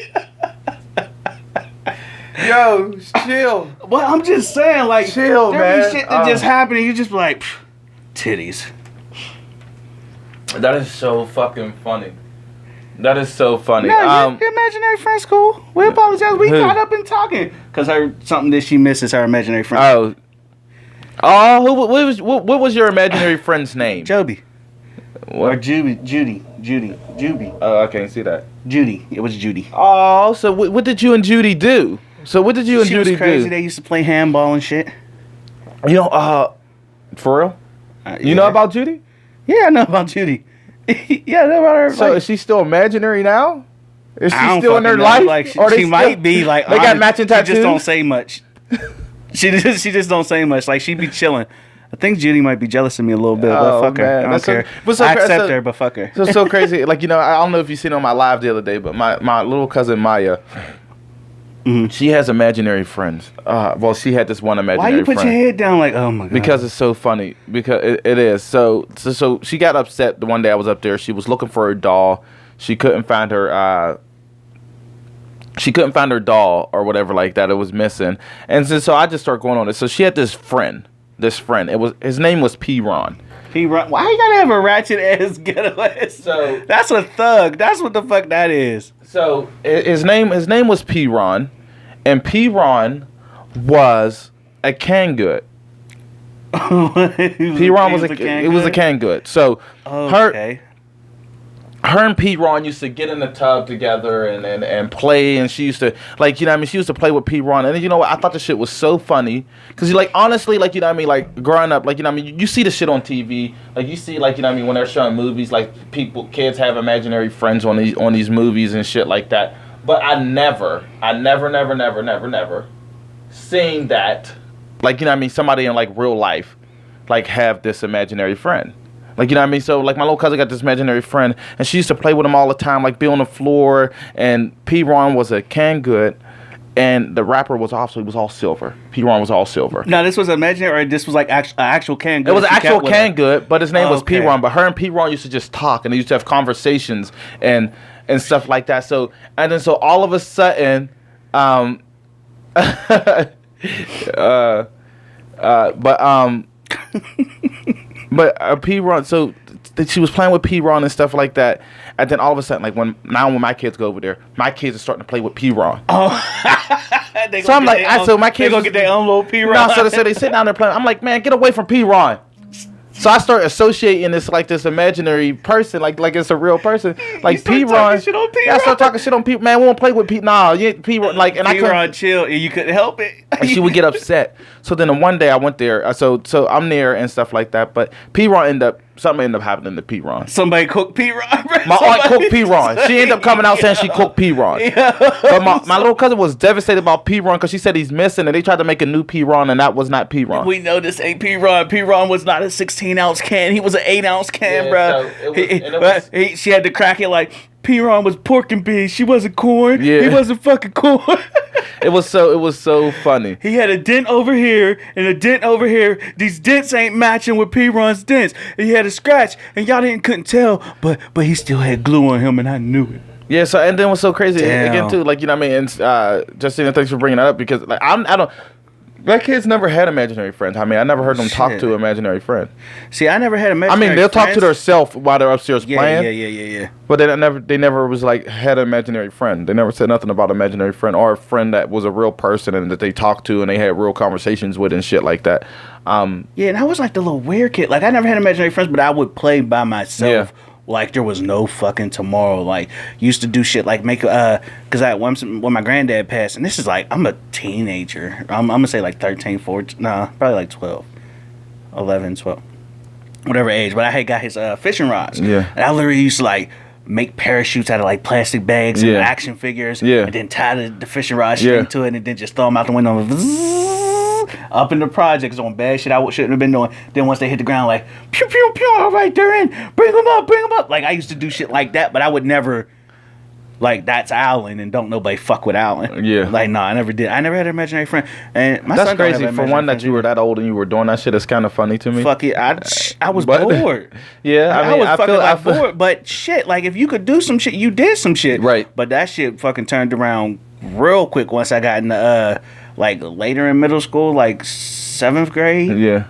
[SPEAKER 2] Yo, chill.
[SPEAKER 1] well, I'm just saying, like,
[SPEAKER 2] Chill,
[SPEAKER 1] there
[SPEAKER 2] man.
[SPEAKER 1] be shit that just happened and you just be like, titties.
[SPEAKER 2] That is so fucking funny. That is so funny.
[SPEAKER 1] No, your imaginary friend's cool. We apologize. We
[SPEAKER 2] Who?
[SPEAKER 1] got up and talking because something that she misses her imaginary friend.
[SPEAKER 2] What was your imaginary friend's name?
[SPEAKER 1] Joby. Or
[SPEAKER 2] What?
[SPEAKER 1] Judy.
[SPEAKER 2] Oh, I can't see that.
[SPEAKER 1] Judy. It was Judy.
[SPEAKER 2] Oh, so what did you and Judy do? So what did you and
[SPEAKER 1] She
[SPEAKER 2] Judy
[SPEAKER 1] was crazy.
[SPEAKER 2] do?
[SPEAKER 1] They used to play handball and shit.
[SPEAKER 2] You know, for real? You know about Judy?
[SPEAKER 1] Yeah, I know about Judy. Yeah, I know about her.
[SPEAKER 2] So
[SPEAKER 1] like,
[SPEAKER 2] is she still imaginary now? Is
[SPEAKER 1] I
[SPEAKER 2] she
[SPEAKER 1] don't
[SPEAKER 2] still in their
[SPEAKER 1] fucking know.
[SPEAKER 2] life?
[SPEAKER 1] Like,
[SPEAKER 2] Or
[SPEAKER 1] she
[SPEAKER 2] they
[SPEAKER 1] might
[SPEAKER 2] still-
[SPEAKER 1] be like.
[SPEAKER 2] They got
[SPEAKER 1] honest,
[SPEAKER 2] matching
[SPEAKER 1] She
[SPEAKER 2] tattoos.
[SPEAKER 1] just don't say much. she just don't say much. Like, she be chilling. I think Judy might be jealous of me a little bit, but
[SPEAKER 2] Oh,
[SPEAKER 1] fuck her.
[SPEAKER 2] man.
[SPEAKER 1] I don't
[SPEAKER 2] That's so-
[SPEAKER 1] care.
[SPEAKER 2] but so-
[SPEAKER 1] I accept
[SPEAKER 2] so-
[SPEAKER 1] her, but fuck her.
[SPEAKER 2] So it's so crazy. Like, you know, I don't know if you seen on my live the other day, but my little cousin Maya, she has imaginary friends. Well, she had this one
[SPEAKER 1] Why
[SPEAKER 2] imaginary
[SPEAKER 1] you put
[SPEAKER 2] friend.
[SPEAKER 1] your head down like, oh my god?
[SPEAKER 2] Because it's so funny. Because it is. So she got upset the one day I was up there. She was looking for her doll. She couldn't find her. She couldn't find her doll or whatever like that. It was missing. And so I just started going on it. So she had this friend. His name was P. Ron.
[SPEAKER 1] Why you gotta have a ratchet ass getaway?
[SPEAKER 2] So-
[SPEAKER 1] that's a thug. That's what the fuck that is.
[SPEAKER 2] So his name was P. Ron, and P. Ron was a canned good. P. Ron was a canned good. So
[SPEAKER 1] Okay.
[SPEAKER 2] her and P. Ron used to get in the tub together and play, and she used to, like, you know what I mean, she used to play with P. Ron, and you know what, I thought the shit was so funny, because, like, honestly, like, you know what I mean, like, growing up, like, you know what I mean, you see the shit on TV, like, you see, like, you know what I mean, when they're showing movies, like, kids have imaginary friends on these movies and shit like that, but I never seen that, like, you know what I mean, somebody in, like, real life, like, have this imaginary friend. Like, you know what I mean? So, like, my little cousin got this imaginary friend, and she used to play with him all the time, like, be on the floor, and P. Ron was a canned good, and the rapper was all silver. P. Ron was all silver.
[SPEAKER 1] Now this was imaginary, or this was like actual canned good?
[SPEAKER 2] It was an
[SPEAKER 1] she kept
[SPEAKER 2] actual
[SPEAKER 1] with
[SPEAKER 2] canned good, but his name was P.
[SPEAKER 1] Okay.
[SPEAKER 2] Ron, but her and P. Ron used to just talk, and they used to have conversations and stuff like that. So, and then so all of a sudden, but P. Ron, so she was playing with P. Ron and stuff like that, and then all of a sudden, like when my kids go over there, my kids are starting to play with P. Ron.
[SPEAKER 1] They
[SPEAKER 2] So I'm
[SPEAKER 1] gonna get
[SPEAKER 2] like,
[SPEAKER 1] their
[SPEAKER 2] so
[SPEAKER 1] own-
[SPEAKER 2] my
[SPEAKER 1] they
[SPEAKER 2] kids
[SPEAKER 1] gonna get their own little P.
[SPEAKER 2] No,
[SPEAKER 1] Ron.
[SPEAKER 2] so they sit down there playing. I'm like, man, get away from P. Ron. So I start associating this like this imaginary person, like it's a real person, like
[SPEAKER 1] start
[SPEAKER 2] P.
[SPEAKER 1] talking
[SPEAKER 2] Ron.
[SPEAKER 1] shit on P.
[SPEAKER 2] Yeah, I start
[SPEAKER 1] Ron.
[SPEAKER 2] talking shit on P. Man, we won't play with P. Nah, you ain't P. Ron. Like, and I
[SPEAKER 1] P.
[SPEAKER 2] couldn't.
[SPEAKER 1] Ron chill, and you couldn't help it.
[SPEAKER 2] And she would get upset. So then one day I went there. So I'm there and stuff like that. But something ended up happening to P. Ron.
[SPEAKER 1] Somebody cooked P. Ron. Bro.
[SPEAKER 2] My aunt cooked P. Ron. She ended up coming out saying she cooked P. Ron. But my little cousin was devastated about P. Ron because she said he's missing, and they tried to make a new P. Ron, and that was not P. Ron.
[SPEAKER 1] We know this ain't P. Ron. P. Ron was not a 16-ounce can. He was an 8-ounce can,
[SPEAKER 2] Yeah,
[SPEAKER 1] bro.
[SPEAKER 2] so it was-
[SPEAKER 1] She had to crack it like P. Ron was pork and beans. She wasn't corn.
[SPEAKER 2] Yeah.
[SPEAKER 1] He wasn't fucking corn.
[SPEAKER 2] It was so funny.
[SPEAKER 1] He had a dent over here and a dent over here. These dents ain't matching with P. Ron's dents. And he had a scratch, and y'all couldn't tell, but he still had glue on him, and I knew it.
[SPEAKER 2] Yeah, so and then what's so crazy
[SPEAKER 1] Damn.
[SPEAKER 2] again too, like, you know what I mean, and Justina, thanks for bringing that up, because like I don't. My kids never had imaginary friends. I mean, I never heard them talk
[SPEAKER 1] Shit.
[SPEAKER 2] to an imaginary friend.
[SPEAKER 1] See, I never had
[SPEAKER 2] I
[SPEAKER 1] imaginary
[SPEAKER 2] mean, they'll talk to
[SPEAKER 1] friends.
[SPEAKER 2] themselves while they're upstairs playing.
[SPEAKER 1] Yeah.
[SPEAKER 2] But they never was like had an imaginary friend. They never said nothing about imaginary friend or a friend that was a real person and that they talked to and they had real conversations with and shit like that.
[SPEAKER 1] Yeah, and I was like the little weird kid. Like, I never had imaginary friends, but I would play by myself.
[SPEAKER 2] Yeah.
[SPEAKER 1] Like there was no fucking tomorrow. Like, used to do shit like make because when my granddad passed, and this is like I'm a teenager. I'm gonna say like 13, 14, nah, probably like 12, 11, 12, whatever age. But I had got his fishing rods.
[SPEAKER 2] Yeah.
[SPEAKER 1] And I literally used to like make parachutes out of like plastic bags and
[SPEAKER 2] Yeah.
[SPEAKER 1] action figures,
[SPEAKER 2] Yeah.
[SPEAKER 1] and then tie the fishing rod string
[SPEAKER 2] Yeah.
[SPEAKER 1] to it, and then just throw them out the window, up in the projects on bad shit I shouldn't have been doing. Then once they hit the ground, like pew pew pew, all right, they're in, bring them up. Like I used to do shit like that, but I would never. Like that's Alan, and don't nobody fuck with Alan.
[SPEAKER 2] Yeah.
[SPEAKER 1] Like no, I never did. I never had an imaginary friend, and my
[SPEAKER 2] That's
[SPEAKER 1] son don't have
[SPEAKER 2] crazy. For
[SPEAKER 1] imaginary
[SPEAKER 2] one, that
[SPEAKER 1] friends
[SPEAKER 2] you were
[SPEAKER 1] either.
[SPEAKER 2] that old and you were doing that shit is kind of funny to me.
[SPEAKER 1] Fuck it, I was
[SPEAKER 2] But-
[SPEAKER 1] bored.
[SPEAKER 2] Yeah, I
[SPEAKER 1] I
[SPEAKER 2] mean,
[SPEAKER 1] was
[SPEAKER 2] I
[SPEAKER 1] fucking
[SPEAKER 2] feel,
[SPEAKER 1] like bored. But shit, like if you could do some shit, you did some shit.
[SPEAKER 2] Right.
[SPEAKER 1] But that shit fucking turned around real quick once I got in the like later in middle school, like 7th grade.
[SPEAKER 2] Yeah.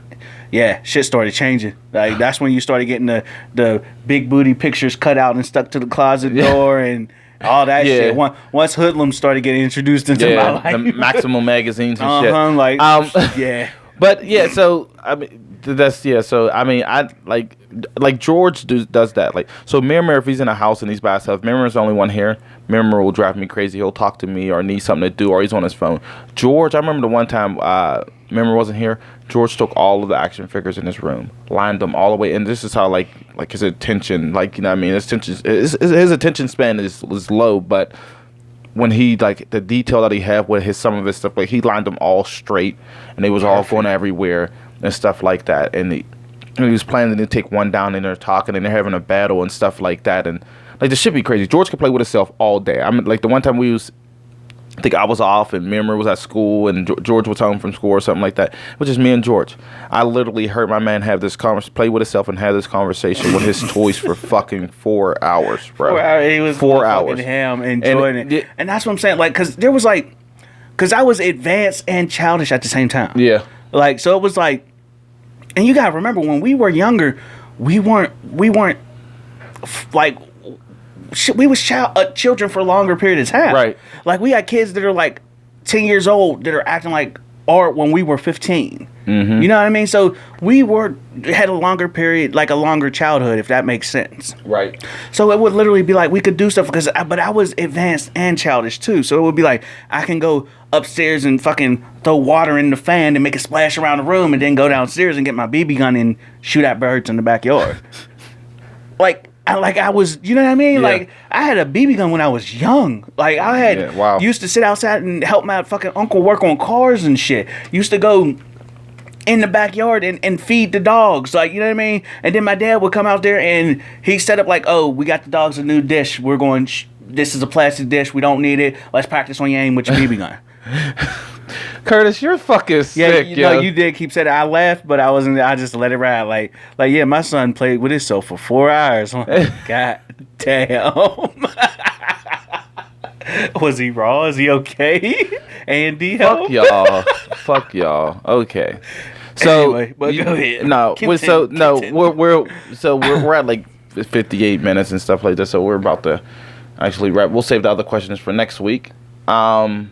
[SPEAKER 1] Yeah, shit started changing. Like that's when you started getting the big booty pictures cut out and stuck to the closet
[SPEAKER 2] Yeah.
[SPEAKER 1] door and all that
[SPEAKER 2] Yeah.
[SPEAKER 1] shit. Once hoodlums started getting introduced into my
[SPEAKER 2] Yeah,
[SPEAKER 1] life.
[SPEAKER 2] the Maximum magazines and shit.
[SPEAKER 1] Like yeah.
[SPEAKER 2] But yeah, so I mean, that's yeah. So I mean, I like George does that. Like, so Mirror, if he's in a house and he's by himself, Mirror's the only one here. Mirror will drive me crazy. He'll talk to me or need something to do, or he's on his phone. George, I remember the one time Mirror wasn't here. George took all of the action figures in his room, lined them all the way, and this is how like his attention, like you know what I mean, his attention span is low, but when he like the detail that he had with some of his stuff, like he lined them all straight, and they was all going everywhere and stuff like that. And he was planning to take one down, and they're talking, and they're having a battle and stuff like that. And like the shit be crazy. George could play with himself all day. I mean, like the one time I think I was off and Mirror was at school and George was home from school or something like that. It was just me and George. I literally heard my man have this play with himself and have this conversation with his toys for fucking 4 hours, bro.
[SPEAKER 1] 4 hours. He was
[SPEAKER 2] 4
[SPEAKER 1] fucking
[SPEAKER 2] hours.
[SPEAKER 1] ham enjoying it.
[SPEAKER 2] Yeah.
[SPEAKER 1] And that's what I'm saying. Like, cause I was advanced and childish at the same time.
[SPEAKER 2] Yeah.
[SPEAKER 1] Like, so it was like, and you gotta remember when we were younger, we weren't like, we was children for a longer period of time.
[SPEAKER 2] Right.
[SPEAKER 1] Like we had kids that are like 10 years old that are acting like art when we were 15.
[SPEAKER 2] Mm-hmm.
[SPEAKER 1] You know what I mean? So we had a longer period, like a longer childhood, if that makes sense.
[SPEAKER 2] Right.
[SPEAKER 1] So it would literally be like we could do stuff but I was advanced and childish too. So it would be like I can go upstairs and fucking throw water in the fan and make it splash around the room, and then go downstairs and get my BB gun and shoot at birds in the backyard. I was, you know what I mean?
[SPEAKER 2] Yeah.
[SPEAKER 1] Like I had a BB gun when I was young. Like I had used to sit outside and help my fucking uncle work on cars and shit. Used to go in the backyard and feed the dogs, like, you know what I mean? And then my dad would come out there and he set up like, oh, we got the dogs a new dish. We're going, this is a plastic dish. We don't need it. Let's practice on your aim with your BB gun.
[SPEAKER 2] Curtis, you're fucking sick,
[SPEAKER 1] you know, you did keep saying it. I laughed, but I just let it ride. Like, yeah, my son played with himself for 4 hours. I'm like, God damn. Was he raw? Is he okay? Andy,
[SPEAKER 2] Fuck y'all. Fuck y'all. Okay. So
[SPEAKER 1] Anyway, but go ahead.
[SPEAKER 2] No,
[SPEAKER 1] Continue.
[SPEAKER 2] we're at like 58 minutes and stuff like that. So we're about to actually wrap. We'll save the other questions for next week.
[SPEAKER 1] Are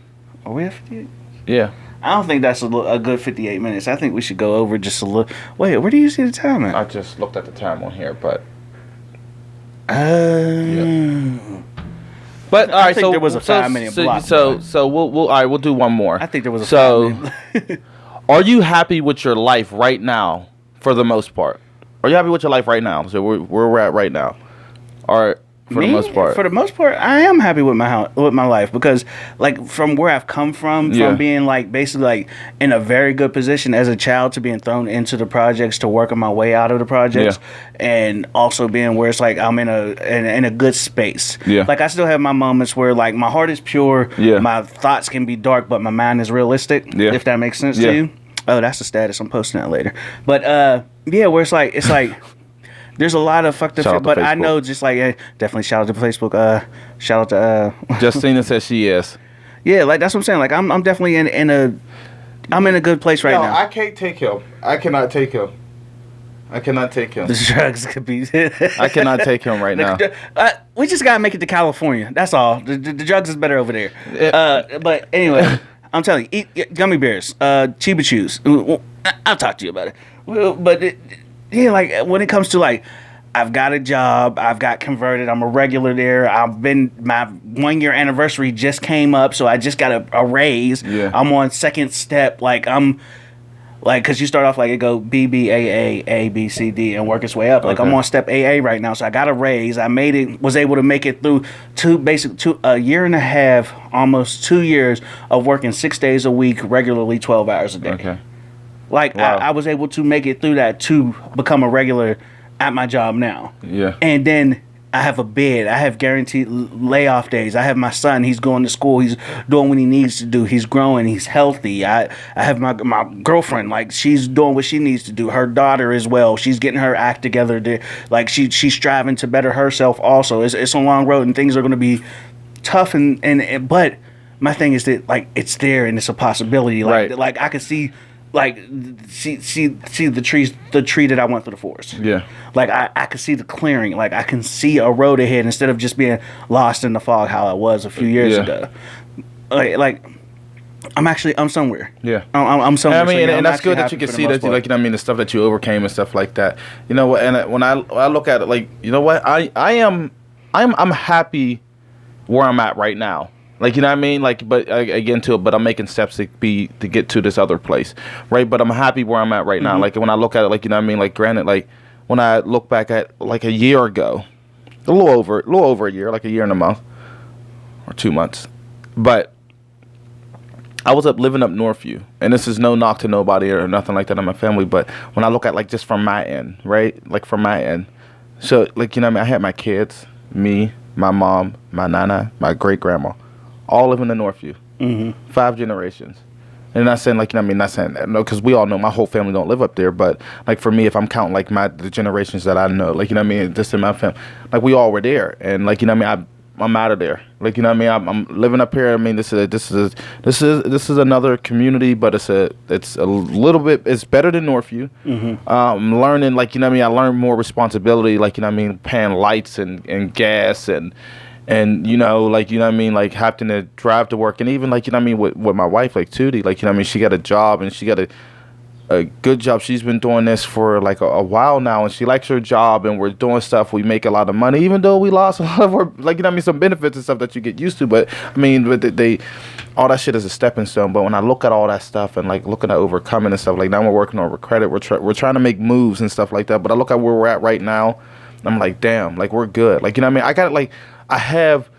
[SPEAKER 1] we at 58?
[SPEAKER 2] Yeah.
[SPEAKER 1] I don't think that's a good 58 minutes. I think we should go over just a little. Wait, where do you see the time at?
[SPEAKER 2] I just looked at the time on here, but But all
[SPEAKER 1] I
[SPEAKER 2] right,
[SPEAKER 1] think
[SPEAKER 2] so
[SPEAKER 1] there was a 5-minute block.
[SPEAKER 2] So we'll all right. We'll do one more.
[SPEAKER 1] I think there was a
[SPEAKER 2] so.
[SPEAKER 1] 5-minute.
[SPEAKER 2] Are you happy with your life right now, for the most part? Are you happy with your life right now? So where we're at right now, or for the most part?
[SPEAKER 1] For the most part, I am happy with my life because, like, from where I've come from being like basically like in a very good position as a child to being thrown into the projects to working my way out of the projects, and also being where it's like I'm in a good space.
[SPEAKER 2] Yeah.
[SPEAKER 1] Like I still have my moments where like my heart is pure, my thoughts can be dark, but my mind is realistic.
[SPEAKER 2] Yeah.
[SPEAKER 1] If that makes sense to you. Oh, that's the status. I'm posting that later. But yeah, where it's like there's a lot of fucked up shit, but I know just like definitely shout out to Facebook. Shout out to
[SPEAKER 2] Justina says she is.
[SPEAKER 1] Yeah, like that's what I'm saying. Like I'm definitely in a good place right now.
[SPEAKER 2] I can't take him. I cannot take him. I cannot take him.
[SPEAKER 1] The drugs could be.
[SPEAKER 2] I cannot take him right now.
[SPEAKER 1] We just gotta make it to California. That's all. The drugs is better over there. But anyway, I'm telling you, eat gummy bears, Chiba Chews. I'll talk to you about it. Well, but yeah, like when it comes to like, I've got a job, I've got converted, I'm a regular there. My 1 year anniversary just came up, so I just got a raise.
[SPEAKER 2] Yeah.
[SPEAKER 1] I'm on second step. Like I'm Like, cause you start off like it go B B A A A B C D and work its way up. Like
[SPEAKER 2] Okay.
[SPEAKER 1] I'm on step AA right now, so I got a raise. I made it, was able to make it through a year and a half, almost 2 years of working 6 days a week, regularly 12 hours a day.
[SPEAKER 2] Okay.
[SPEAKER 1] Like
[SPEAKER 2] Wow.
[SPEAKER 1] I was able to make it through that to become a regular at my job now.
[SPEAKER 2] Yeah.
[SPEAKER 1] And then I have a bed. I have guaranteed layoff days. I have my son. He's going to school. He's doing what he needs to do. He's growing. He's healthy. I have my girlfriend. Like, she's doing what she needs to do. Her daughter as well. She's getting her act together. Like, she's striving to better herself also. It's a long road and things are going to be tough. But my thing is that, like, it's there and it's a possibility. Like,
[SPEAKER 2] Right.
[SPEAKER 1] like I can see, like, see the tree that I went through the forest.
[SPEAKER 2] Yeah.
[SPEAKER 1] Like I can see the clearing. Like I can see a road ahead instead of just being lost in the fog how I was a few years
[SPEAKER 2] Yeah.
[SPEAKER 1] ago. Like I'm somewhere.
[SPEAKER 2] Yeah.
[SPEAKER 1] I'm somewhere.
[SPEAKER 2] I mean,
[SPEAKER 1] So, yeah, I'm
[SPEAKER 2] and that's
[SPEAKER 1] actually
[SPEAKER 2] good that
[SPEAKER 1] happy
[SPEAKER 2] you can
[SPEAKER 1] for the
[SPEAKER 2] see
[SPEAKER 1] most
[SPEAKER 2] that,
[SPEAKER 1] part.
[SPEAKER 2] like, you know what I mean, the stuff that you overcame and stuff like that. You know what? And when I look at it, like, you know what? I'm happy where I'm at right now. Like, you know what I mean? Like, but but I'm making steps to get to this other place, right? But I'm happy where I'm at right now. Like, when I look at it, like, you know what I mean? Like, granted, like, when I look back at like a year ago, a little over a year, like a year and a month or 2 months, but I was living up Northview, and this is no knock to nobody or nothing like that in my family, but when I look at, like, just from my end, right? Like, from my end, so, like, you know what I mean? I had my kids, me, my mom, my nana, my great grandma, all living in Northview. 5 generations. And not saying, like, you know what I mean, not saying that, no, because we all know my whole family don't live up there, but, like, for me, if I'm counting, like, the generations that I know, like, you know what I mean, just in my family, like, we all were there, and, like, you know what I mean, I'm out of there, like, you know what I mean, I'm living up here. I mean, this is another community, but it's a little bit, it's better than Northview. I'm learning, like, you know what I mean, I learned more responsibility, like, you know what I mean, paying lights and gas and you know, like, you know what I mean, like, having to drive to work, and even, like, you know what I mean, with my wife, like, Tootie, like, you know what I mean, she got a job, and she got a good job. She's been doing this for, like, a while now, and she likes her job, and we're doing stuff. We make a lot of money, even though we lost a lot of our, like, you know what I mean, some benefits and stuff that you get used to, but, I mean, but they all that shit is a stepping stone. But when I look at all that stuff and, like, looking at overcoming and stuff, like, now we're working on credit, we're trying to make moves and stuff like that, but I look at where we're at right now, I'm like, damn, like, we're good. Like, you know what I mean, I got, like, I have,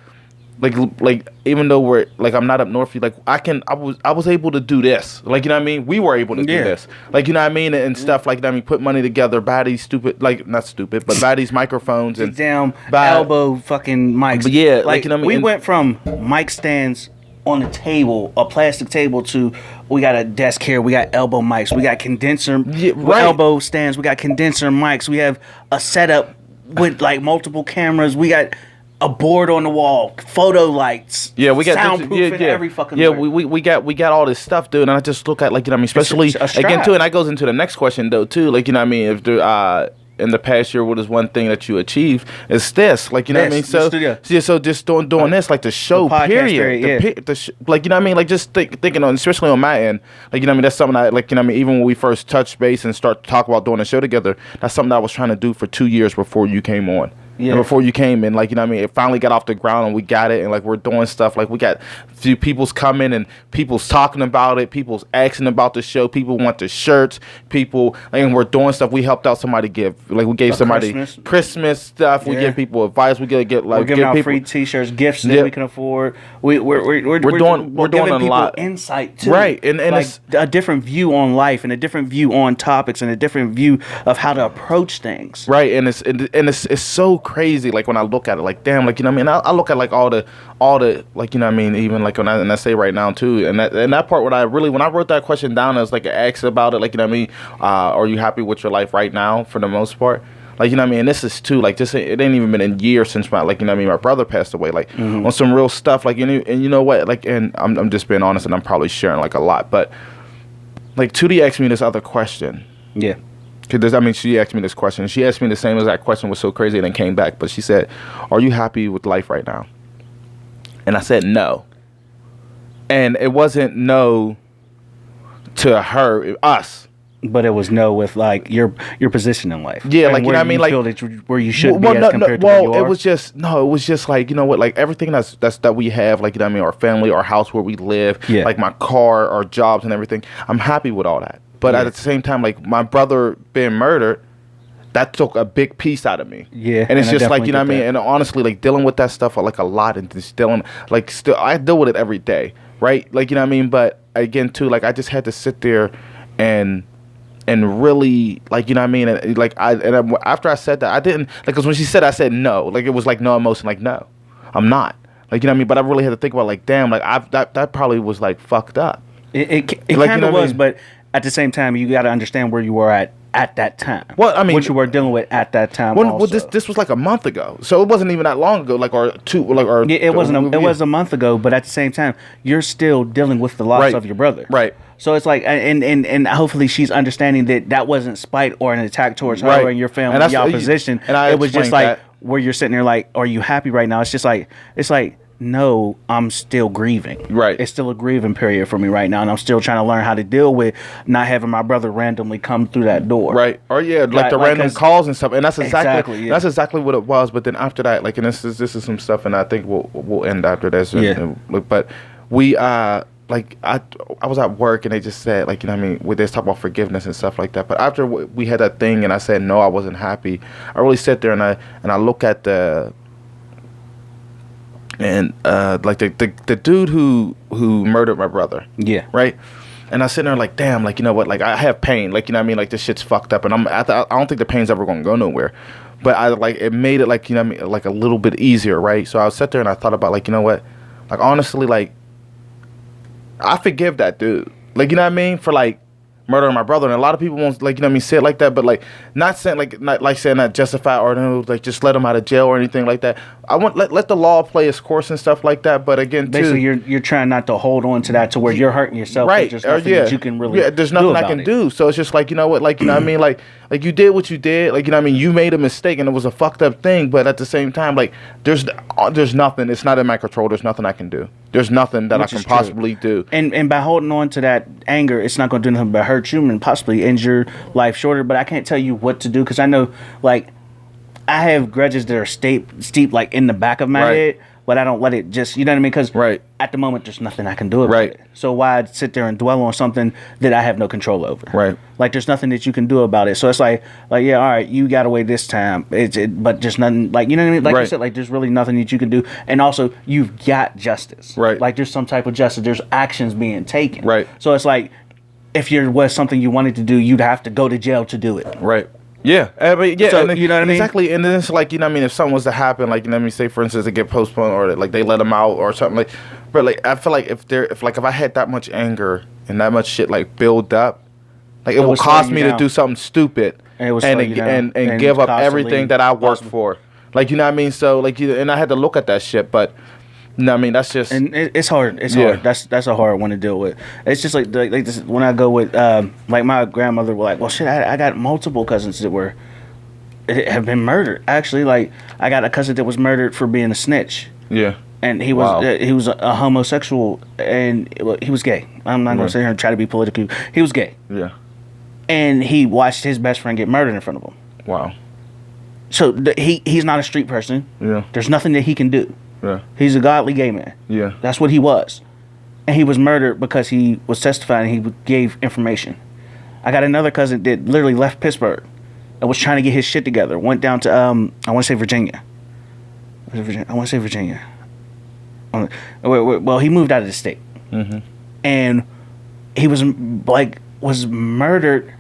[SPEAKER 2] like even though we're, like, I'm not up north, like, I was able to do this, like, you know what I mean, we were able to do this, like, you know what I mean, and stuff like that. I mean, put money together, buy these stupid, like, not stupid, but buy these microphones and
[SPEAKER 1] damn
[SPEAKER 2] buy
[SPEAKER 1] elbow fucking mics.
[SPEAKER 2] But yeah, like, you know what I mean,
[SPEAKER 1] we went from mic stands on the table, a plastic table, to we got a desk here, we got elbow mics, we got condenser elbow stands, we got condenser mics, we have a setup with, like, multiple cameras, we got a board on the wall, photo lights,
[SPEAKER 2] yeah, we got
[SPEAKER 1] soundproof every fucking
[SPEAKER 2] we got all this stuff, dude. And I just look at, like, you know what I mean, especially again too, and that goes into the next question though too, like, you know what I mean, if there in the past year, what is one thing that you achieved? Is this, like, you know what I mean? So yeah, so just doing this, like, the show,
[SPEAKER 1] the
[SPEAKER 2] period, like, you know what I mean, like, just thinking on, especially on my end, like, you know what I mean, that's something I, like, you know what I mean, even when we first touched base and start to talk about doing a show together, that's something I was trying to do for 2 years before you came on. Yeah. And before you came in, like, you know what I mean, it finally got off the ground and we got it, and, like, we're doing stuff, like, we got a few people's coming and people's talking about it, people's asking about the show, people want the shirts, people, like, and we're doing stuff. We helped out somebody we gave somebody Christmas stuff, we give people advice, we get like,
[SPEAKER 1] we're giving out
[SPEAKER 2] people
[SPEAKER 1] free t-shirts, gifts that we can afford. We're
[SPEAKER 2] doing a lot,
[SPEAKER 1] insight too,
[SPEAKER 2] right? And
[SPEAKER 1] like,
[SPEAKER 2] it's
[SPEAKER 1] a different view on life and a different view on topics and a different view of how to approach things,
[SPEAKER 2] right? And it's so crazy, like, when I look at it, like, damn, like, you know what I mean, I look at, like, all the like, you know what I mean, even, like, when I say right now too, and that part, when I wrote that question down, I was like, asked about it, like, you know what I mean, are you happy with your life right now for the most part? Like, you know what I mean, and this is too, like, this, it ain't even been a year since my, like, you know what I mean, my brother passed away, like, on some real stuff, like, and you know what, like, and I'm just being honest, and I'm probably sharing, like, a lot, but, like, Tootie asked me this other question.
[SPEAKER 1] Yeah.
[SPEAKER 2] Cause I mean, she asked me this question. She asked me the same exact question, was so crazy, and then came back. But she said, "Are you happy with life right now?" And I said no. And it wasn't no to her, us.
[SPEAKER 1] But it was no with, like, your position in life.
[SPEAKER 2] Yeah, like, you know what I mean, like,
[SPEAKER 1] feel that where you should be as compared to where you are.
[SPEAKER 2] It was just like, you know what, like, everything that we have, like, you know what I mean, our family, our house where we live, like, my car, our jobs and everything. I'm happy with all that. But
[SPEAKER 1] Yeah.
[SPEAKER 2] at the same time, like my brother being murdered, that took a big piece out of me.
[SPEAKER 1] Yeah,
[SPEAKER 2] and it's
[SPEAKER 1] and I
[SPEAKER 2] just like, you know what I
[SPEAKER 1] definitely
[SPEAKER 2] mean.
[SPEAKER 1] get
[SPEAKER 2] And honestly, like dealing with that stuff like a lot, and just dealing like still, I deal with it every day, right? Like, you know what I mean. But again, too, like I just had to sit there and really, like, you know what I mean. And like after I said that, I didn't like, because when she said, I said no. Like it was like no emotion, like no, I'm not. Like, you know what I mean. But I really had to think about like, damn, like that probably was like fucked up.
[SPEAKER 1] It
[SPEAKER 2] Like, you
[SPEAKER 1] kind
[SPEAKER 2] know
[SPEAKER 1] of
[SPEAKER 2] what I
[SPEAKER 1] was,
[SPEAKER 2] mean?
[SPEAKER 1] but at the same time, you got to understand where you were at that time.
[SPEAKER 2] Well, I mean,
[SPEAKER 1] what you were dealing with at that time.
[SPEAKER 2] Well,
[SPEAKER 1] also.
[SPEAKER 2] this was like a month ago, so it wasn't even that long ago. Like or two, like or
[SPEAKER 1] Yeah, it wasn't. It was a month ago, but at the same time, you're still dealing with the loss
[SPEAKER 2] Right.
[SPEAKER 1] of your brother.
[SPEAKER 2] Right.
[SPEAKER 1] So it's like, and hopefully she's understanding that wasn't spite or an attack towards her
[SPEAKER 2] Right.
[SPEAKER 1] and your family,
[SPEAKER 2] And that's-
[SPEAKER 1] y'all position.
[SPEAKER 2] and I
[SPEAKER 1] It was just
[SPEAKER 2] explained
[SPEAKER 1] like
[SPEAKER 2] that.
[SPEAKER 1] where you're sitting there, like, are you happy right now? It's just like no, I'm still grieving.
[SPEAKER 2] Right.
[SPEAKER 1] It's still a grieving period for me right now, and I'm still trying to learn how to deal with not having my brother randomly come through that door.
[SPEAKER 2] Right. Or yeah, like
[SPEAKER 1] Like-
[SPEAKER 2] the
[SPEAKER 1] like,
[SPEAKER 2] random
[SPEAKER 1] 'cause-
[SPEAKER 2] calls and stuff. And that's
[SPEAKER 1] Exactly, yeah.
[SPEAKER 2] that's exactly what it was. But then after that, like, and this is some stuff, and I think we'll end after this. And-
[SPEAKER 1] Yeah.
[SPEAKER 2] and look, but we like I was at work, and they just said, like, you know what I mean, we just talk about forgiveness and stuff like that. But after we had that thing, and I said no, I wasn't happy. I really sit there and I look at the. And like the dude who murdered my brother.
[SPEAKER 1] Yeah.
[SPEAKER 2] Right. And I sit there like, damn, like, you know what, like I have pain, like, you know what I mean, like this shit's fucked up, and I don't think the pain's ever gonna go nowhere, but I like it made it like, you know what I mean, like a little bit easier, right? So I sat there and I thought about, like, you know what, like honestly, like I forgive that dude, like, you know what I mean, for like murdering my brother. And a lot of people won't, like, you know what I mean, say it like that, but like not saying like saying that justify or no, like just let him out of jail or anything like that. I want let the law play its course and stuff like that. But again,
[SPEAKER 1] Basically,
[SPEAKER 2] too,
[SPEAKER 1] you're trying not to hold on to that to where you're hurting yourself.
[SPEAKER 2] right?
[SPEAKER 1] There's nothing that you can really.
[SPEAKER 2] there's nothing I can do. So it's just like, you know what, like, you know what I mean, like you did what you did, like, you know what I mean, you made a mistake and it was a fucked up thing. But at the same time, like there's nothing. It's not in my control. There's nothing I can do. There's nothing that
[SPEAKER 1] Which
[SPEAKER 2] I can
[SPEAKER 1] is true.
[SPEAKER 2] possibly do.
[SPEAKER 1] And by holding on to that anger, it's not going to do nothing but hurt you and possibly end your life shorter. But I can't tell you what to do because I know, like, I have grudges that are steep like in the back of my
[SPEAKER 2] Right.
[SPEAKER 1] head, but I don't let it just, you know what I mean? Because
[SPEAKER 2] Right.
[SPEAKER 1] at the moment, there's nothing I can do about
[SPEAKER 2] Right.
[SPEAKER 1] it. So why sit there and dwell on something that I have no control over?
[SPEAKER 2] Right.
[SPEAKER 1] Like, there's nothing that you can do about it. So it's like yeah, all right, you got away this time. But just nothing, like, you know what I mean? Like you
[SPEAKER 2] Right.
[SPEAKER 1] said, like, there's really nothing that you can do. And also, you've got justice.
[SPEAKER 2] Right.
[SPEAKER 1] Like, there's some type of justice. There's actions being taken.
[SPEAKER 2] Right.
[SPEAKER 1] So it's like, if there was something you wanted to do, you'd have to go to jail to do it.
[SPEAKER 2] Right. Yeah. But yeah.
[SPEAKER 1] So,
[SPEAKER 2] and then,
[SPEAKER 1] you know what I
[SPEAKER 2] and
[SPEAKER 1] mean?
[SPEAKER 2] Exactly. And then it's like, you know what I mean, if something was to happen, like, you know what I mean, say for instance, it get postponed or like they let them out or something, like, but like I feel like if I had that much anger and that much shit like build up, like it will
[SPEAKER 1] would slow
[SPEAKER 2] cost
[SPEAKER 1] you
[SPEAKER 2] me to
[SPEAKER 1] down.
[SPEAKER 2] do something stupid
[SPEAKER 1] And it would slow you down
[SPEAKER 2] and give up
[SPEAKER 1] constantly
[SPEAKER 2] everything that I worked
[SPEAKER 1] possible.
[SPEAKER 2] for. Like, you know what I mean? So like, and I had to look at that shit, but you know what I mean, that's just
[SPEAKER 1] And it's hard. It's
[SPEAKER 2] Yeah.
[SPEAKER 1] hard. That's a hard one to deal with. It's just like this, when I go with like my grandmother was like, well, shit, I got multiple cousins that have been murdered. Actually, like, I got a cousin that was murdered for being a snitch,
[SPEAKER 2] yeah.
[SPEAKER 1] and he
[SPEAKER 2] Wow.
[SPEAKER 1] was a homosexual, and he was gay. I'm not gonna
[SPEAKER 2] Right.
[SPEAKER 1] sit here and try to be political. He was gay,
[SPEAKER 2] Yeah.
[SPEAKER 1] and he watched his best friend get murdered in front of him.
[SPEAKER 2] Wow.
[SPEAKER 1] So he's not a street person.
[SPEAKER 2] Yeah.
[SPEAKER 1] There's nothing that he can do.
[SPEAKER 2] Yeah.
[SPEAKER 1] He's a godly gay man.
[SPEAKER 2] Yeah.
[SPEAKER 1] That's what he was. And he was murdered because he was testifying and he gave information. I got another cousin that literally left Pittsburgh and was trying to get his shit together. Went down to, I want to say Virginia. Was it Virginia? I want to say Virginia. Well, he moved out of the state.
[SPEAKER 2] Mm-hmm.
[SPEAKER 1] And he was murdered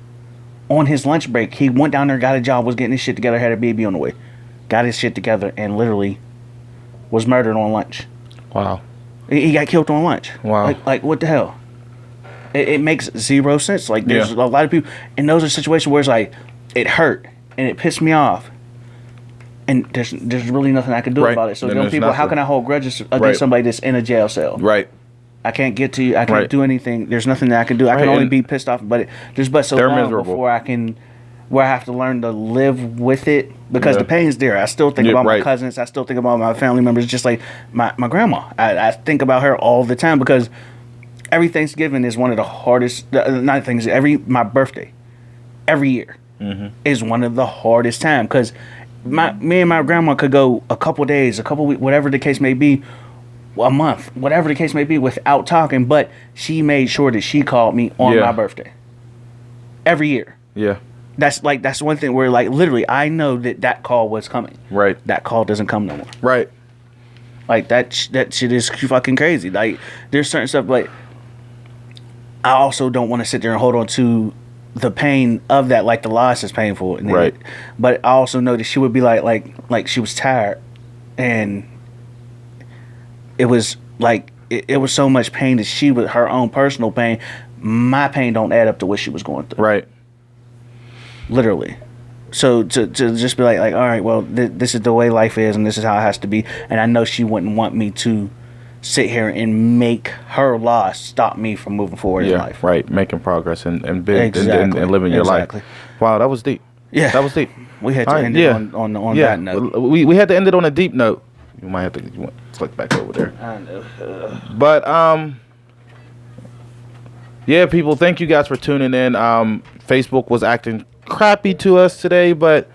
[SPEAKER 1] on his lunch break. He went down there, got a job, was getting his shit together, had a baby on the way. Got his shit together and literally was murdered on lunch.
[SPEAKER 2] Wow.
[SPEAKER 1] He got killed on lunch.
[SPEAKER 2] Wow.
[SPEAKER 1] Like what the hell? It makes zero sense. Like, there's
[SPEAKER 2] Yeah.
[SPEAKER 1] a lot of people, and those are situations where it's like, it hurt and it pissed me off, and there's really nothing I can do
[SPEAKER 2] Right.
[SPEAKER 1] about it. So
[SPEAKER 2] Then
[SPEAKER 1] those
[SPEAKER 2] there's
[SPEAKER 1] people, how
[SPEAKER 2] nothing.
[SPEAKER 1] can I hold grudges against
[SPEAKER 2] Right.
[SPEAKER 1] somebody that's in a jail cell?
[SPEAKER 2] Right.
[SPEAKER 1] I can't get to you. I can't
[SPEAKER 2] Right.
[SPEAKER 1] do anything. There's nothing that I can do. I can
[SPEAKER 2] Right,
[SPEAKER 1] only
[SPEAKER 2] and
[SPEAKER 1] be pissed off. But there's so
[SPEAKER 2] they're
[SPEAKER 1] long
[SPEAKER 2] miserable.
[SPEAKER 1] before I can, where I have to learn to live with it, because
[SPEAKER 2] Yeah.
[SPEAKER 1] the pain's there. I still think
[SPEAKER 2] Yeah,
[SPEAKER 1] about my
[SPEAKER 2] right.
[SPEAKER 1] cousins. I still think about my family members. Just like my grandma. I think about her all the time because every Thanksgiving is one of the hardest. Not things. My birthday, every year, is one of the hardest times because me and my grandma could go a couple days, a couple weeks, whatever the case may be, a month, whatever the case may be, without talking. But she made sure that she called me on
[SPEAKER 2] Yeah.
[SPEAKER 1] my birthday. every year.
[SPEAKER 2] Yeah.
[SPEAKER 1] That's one thing where like literally I know that call was coming.
[SPEAKER 2] Right.
[SPEAKER 1] That call doesn't come no more.
[SPEAKER 2] Right.
[SPEAKER 1] Like that shit is fucking crazy. Like there's certain stuff like I also don't want to sit there and hold on to the pain of that. Like the loss is painful, and
[SPEAKER 2] right.
[SPEAKER 1] But I also know that she would be like she was tired, and it was like it was so much pain that she was her own personal pain. My pain don't add up to what she was going through.
[SPEAKER 2] Right.
[SPEAKER 1] Literally. So to just be like all right, well, this is the way life is, and this is how it has to be. And I know she wouldn't want me to sit here and make her loss stop me from moving forward in life.
[SPEAKER 2] Right. Making progress and
[SPEAKER 1] exactly.
[SPEAKER 2] and living your life. Wow, that was deep.
[SPEAKER 1] Yeah,
[SPEAKER 2] that was deep.
[SPEAKER 1] We had to end it on that note.
[SPEAKER 2] We had to end it on a deep note. You might have to click back over there.
[SPEAKER 1] I know.
[SPEAKER 2] But yeah, people, thank you guys for tuning in. Facebook was acting crappy to us today, but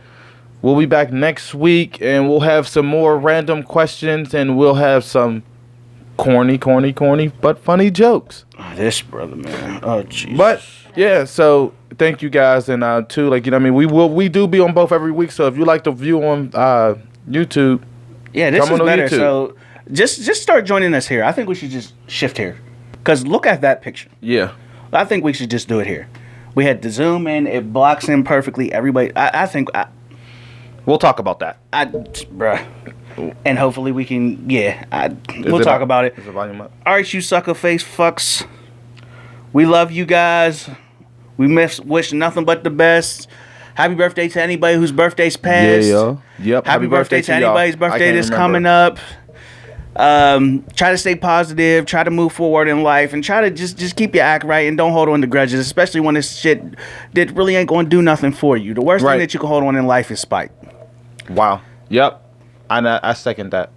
[SPEAKER 2] we'll be back next week, and we'll have some more random questions, and we'll have some corny, but funny jokes.
[SPEAKER 1] Oh, this brother, man. Oh, jeez.
[SPEAKER 2] But yeah, so thank you guys, and too, like, you know, what I mean, we do be on both every week. So if you like to view on YouTube,
[SPEAKER 1] yeah, this is better.
[SPEAKER 2] YouTube.
[SPEAKER 1] So just start joining us here. I think we should just shift here, cause look at that picture.
[SPEAKER 2] Yeah,
[SPEAKER 1] I think we should just do it here. We had to zoom in; it blocks in perfectly. Everybody, I think.
[SPEAKER 2] We'll talk about that.
[SPEAKER 1] Bruh. And hopefully we can, we'll talk about it.
[SPEAKER 2] Is the volume up?
[SPEAKER 1] All right, you sucker face fucks. We love you guys. We wish nothing but the best. Happy birthday to anybody whose birthday's passed.
[SPEAKER 2] Yeah, yep.
[SPEAKER 1] Happy birthday to anybody's birthday that's coming up. Try to stay positive. Try to move forward in life, and try to just keep your act right, and don't hold on to grudges, especially when this shit that really ain't going to do nothing for you. The worst thing that you can hold on in life is spite.
[SPEAKER 2] Wow. Yep. I second that.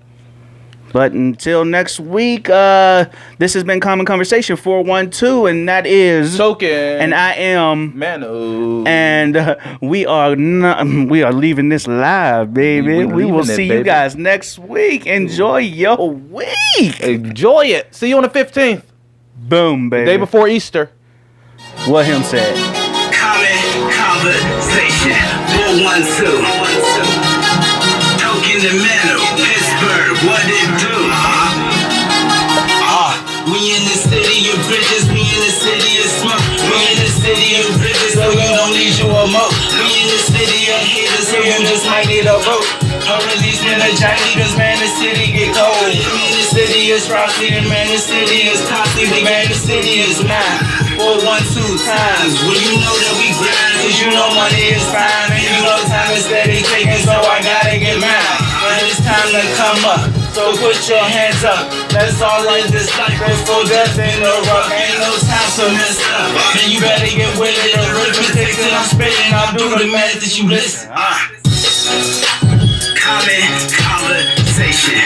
[SPEAKER 1] But until next week, this has been Common Conversation 412, and that is
[SPEAKER 2] Token,
[SPEAKER 1] and I am
[SPEAKER 2] Manu,
[SPEAKER 1] and we are leaving this live, baby. We will see you guys next week. Enjoy your week.
[SPEAKER 2] Enjoy it. See you on the 15th.
[SPEAKER 1] Boom, baby.
[SPEAKER 2] The day before Easter.
[SPEAKER 1] What him said.
[SPEAKER 3] Common Conversation 412. Token the Manu, Pittsburgh, what it do? We in the city of bridges, we in the city of smoke. We in the city of bridges, so you don't need you a moat. We in the city of haters, so you just might need a vote. Or at least meningitis, man, the city get cold. We in the city is frosty, and man, the city is costly, but man, the city is mine. 412 times, well, you know that we grind, cause you know money is fine, and you know time is steady taking, so I gotta get mine. But it's time to come up, so put your hands up. Let's all live this life, let's go death in the rough. Ain't no time to mess up, man, you better get with it. Arithmetic that I'm spitting, I'll do the math that you listen. Common Conversation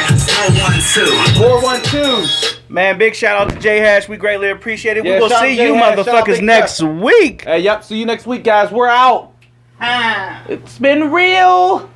[SPEAKER 3] 412.
[SPEAKER 1] Man, big shout out to J Hash. We greatly appreciate it.
[SPEAKER 2] Yeah,
[SPEAKER 1] we will
[SPEAKER 2] shout out
[SPEAKER 1] see
[SPEAKER 2] J
[SPEAKER 1] you
[SPEAKER 2] Hash.
[SPEAKER 1] motherfuckers next week.
[SPEAKER 2] Hey, yep. See you next week, guys. We're out. It's been real.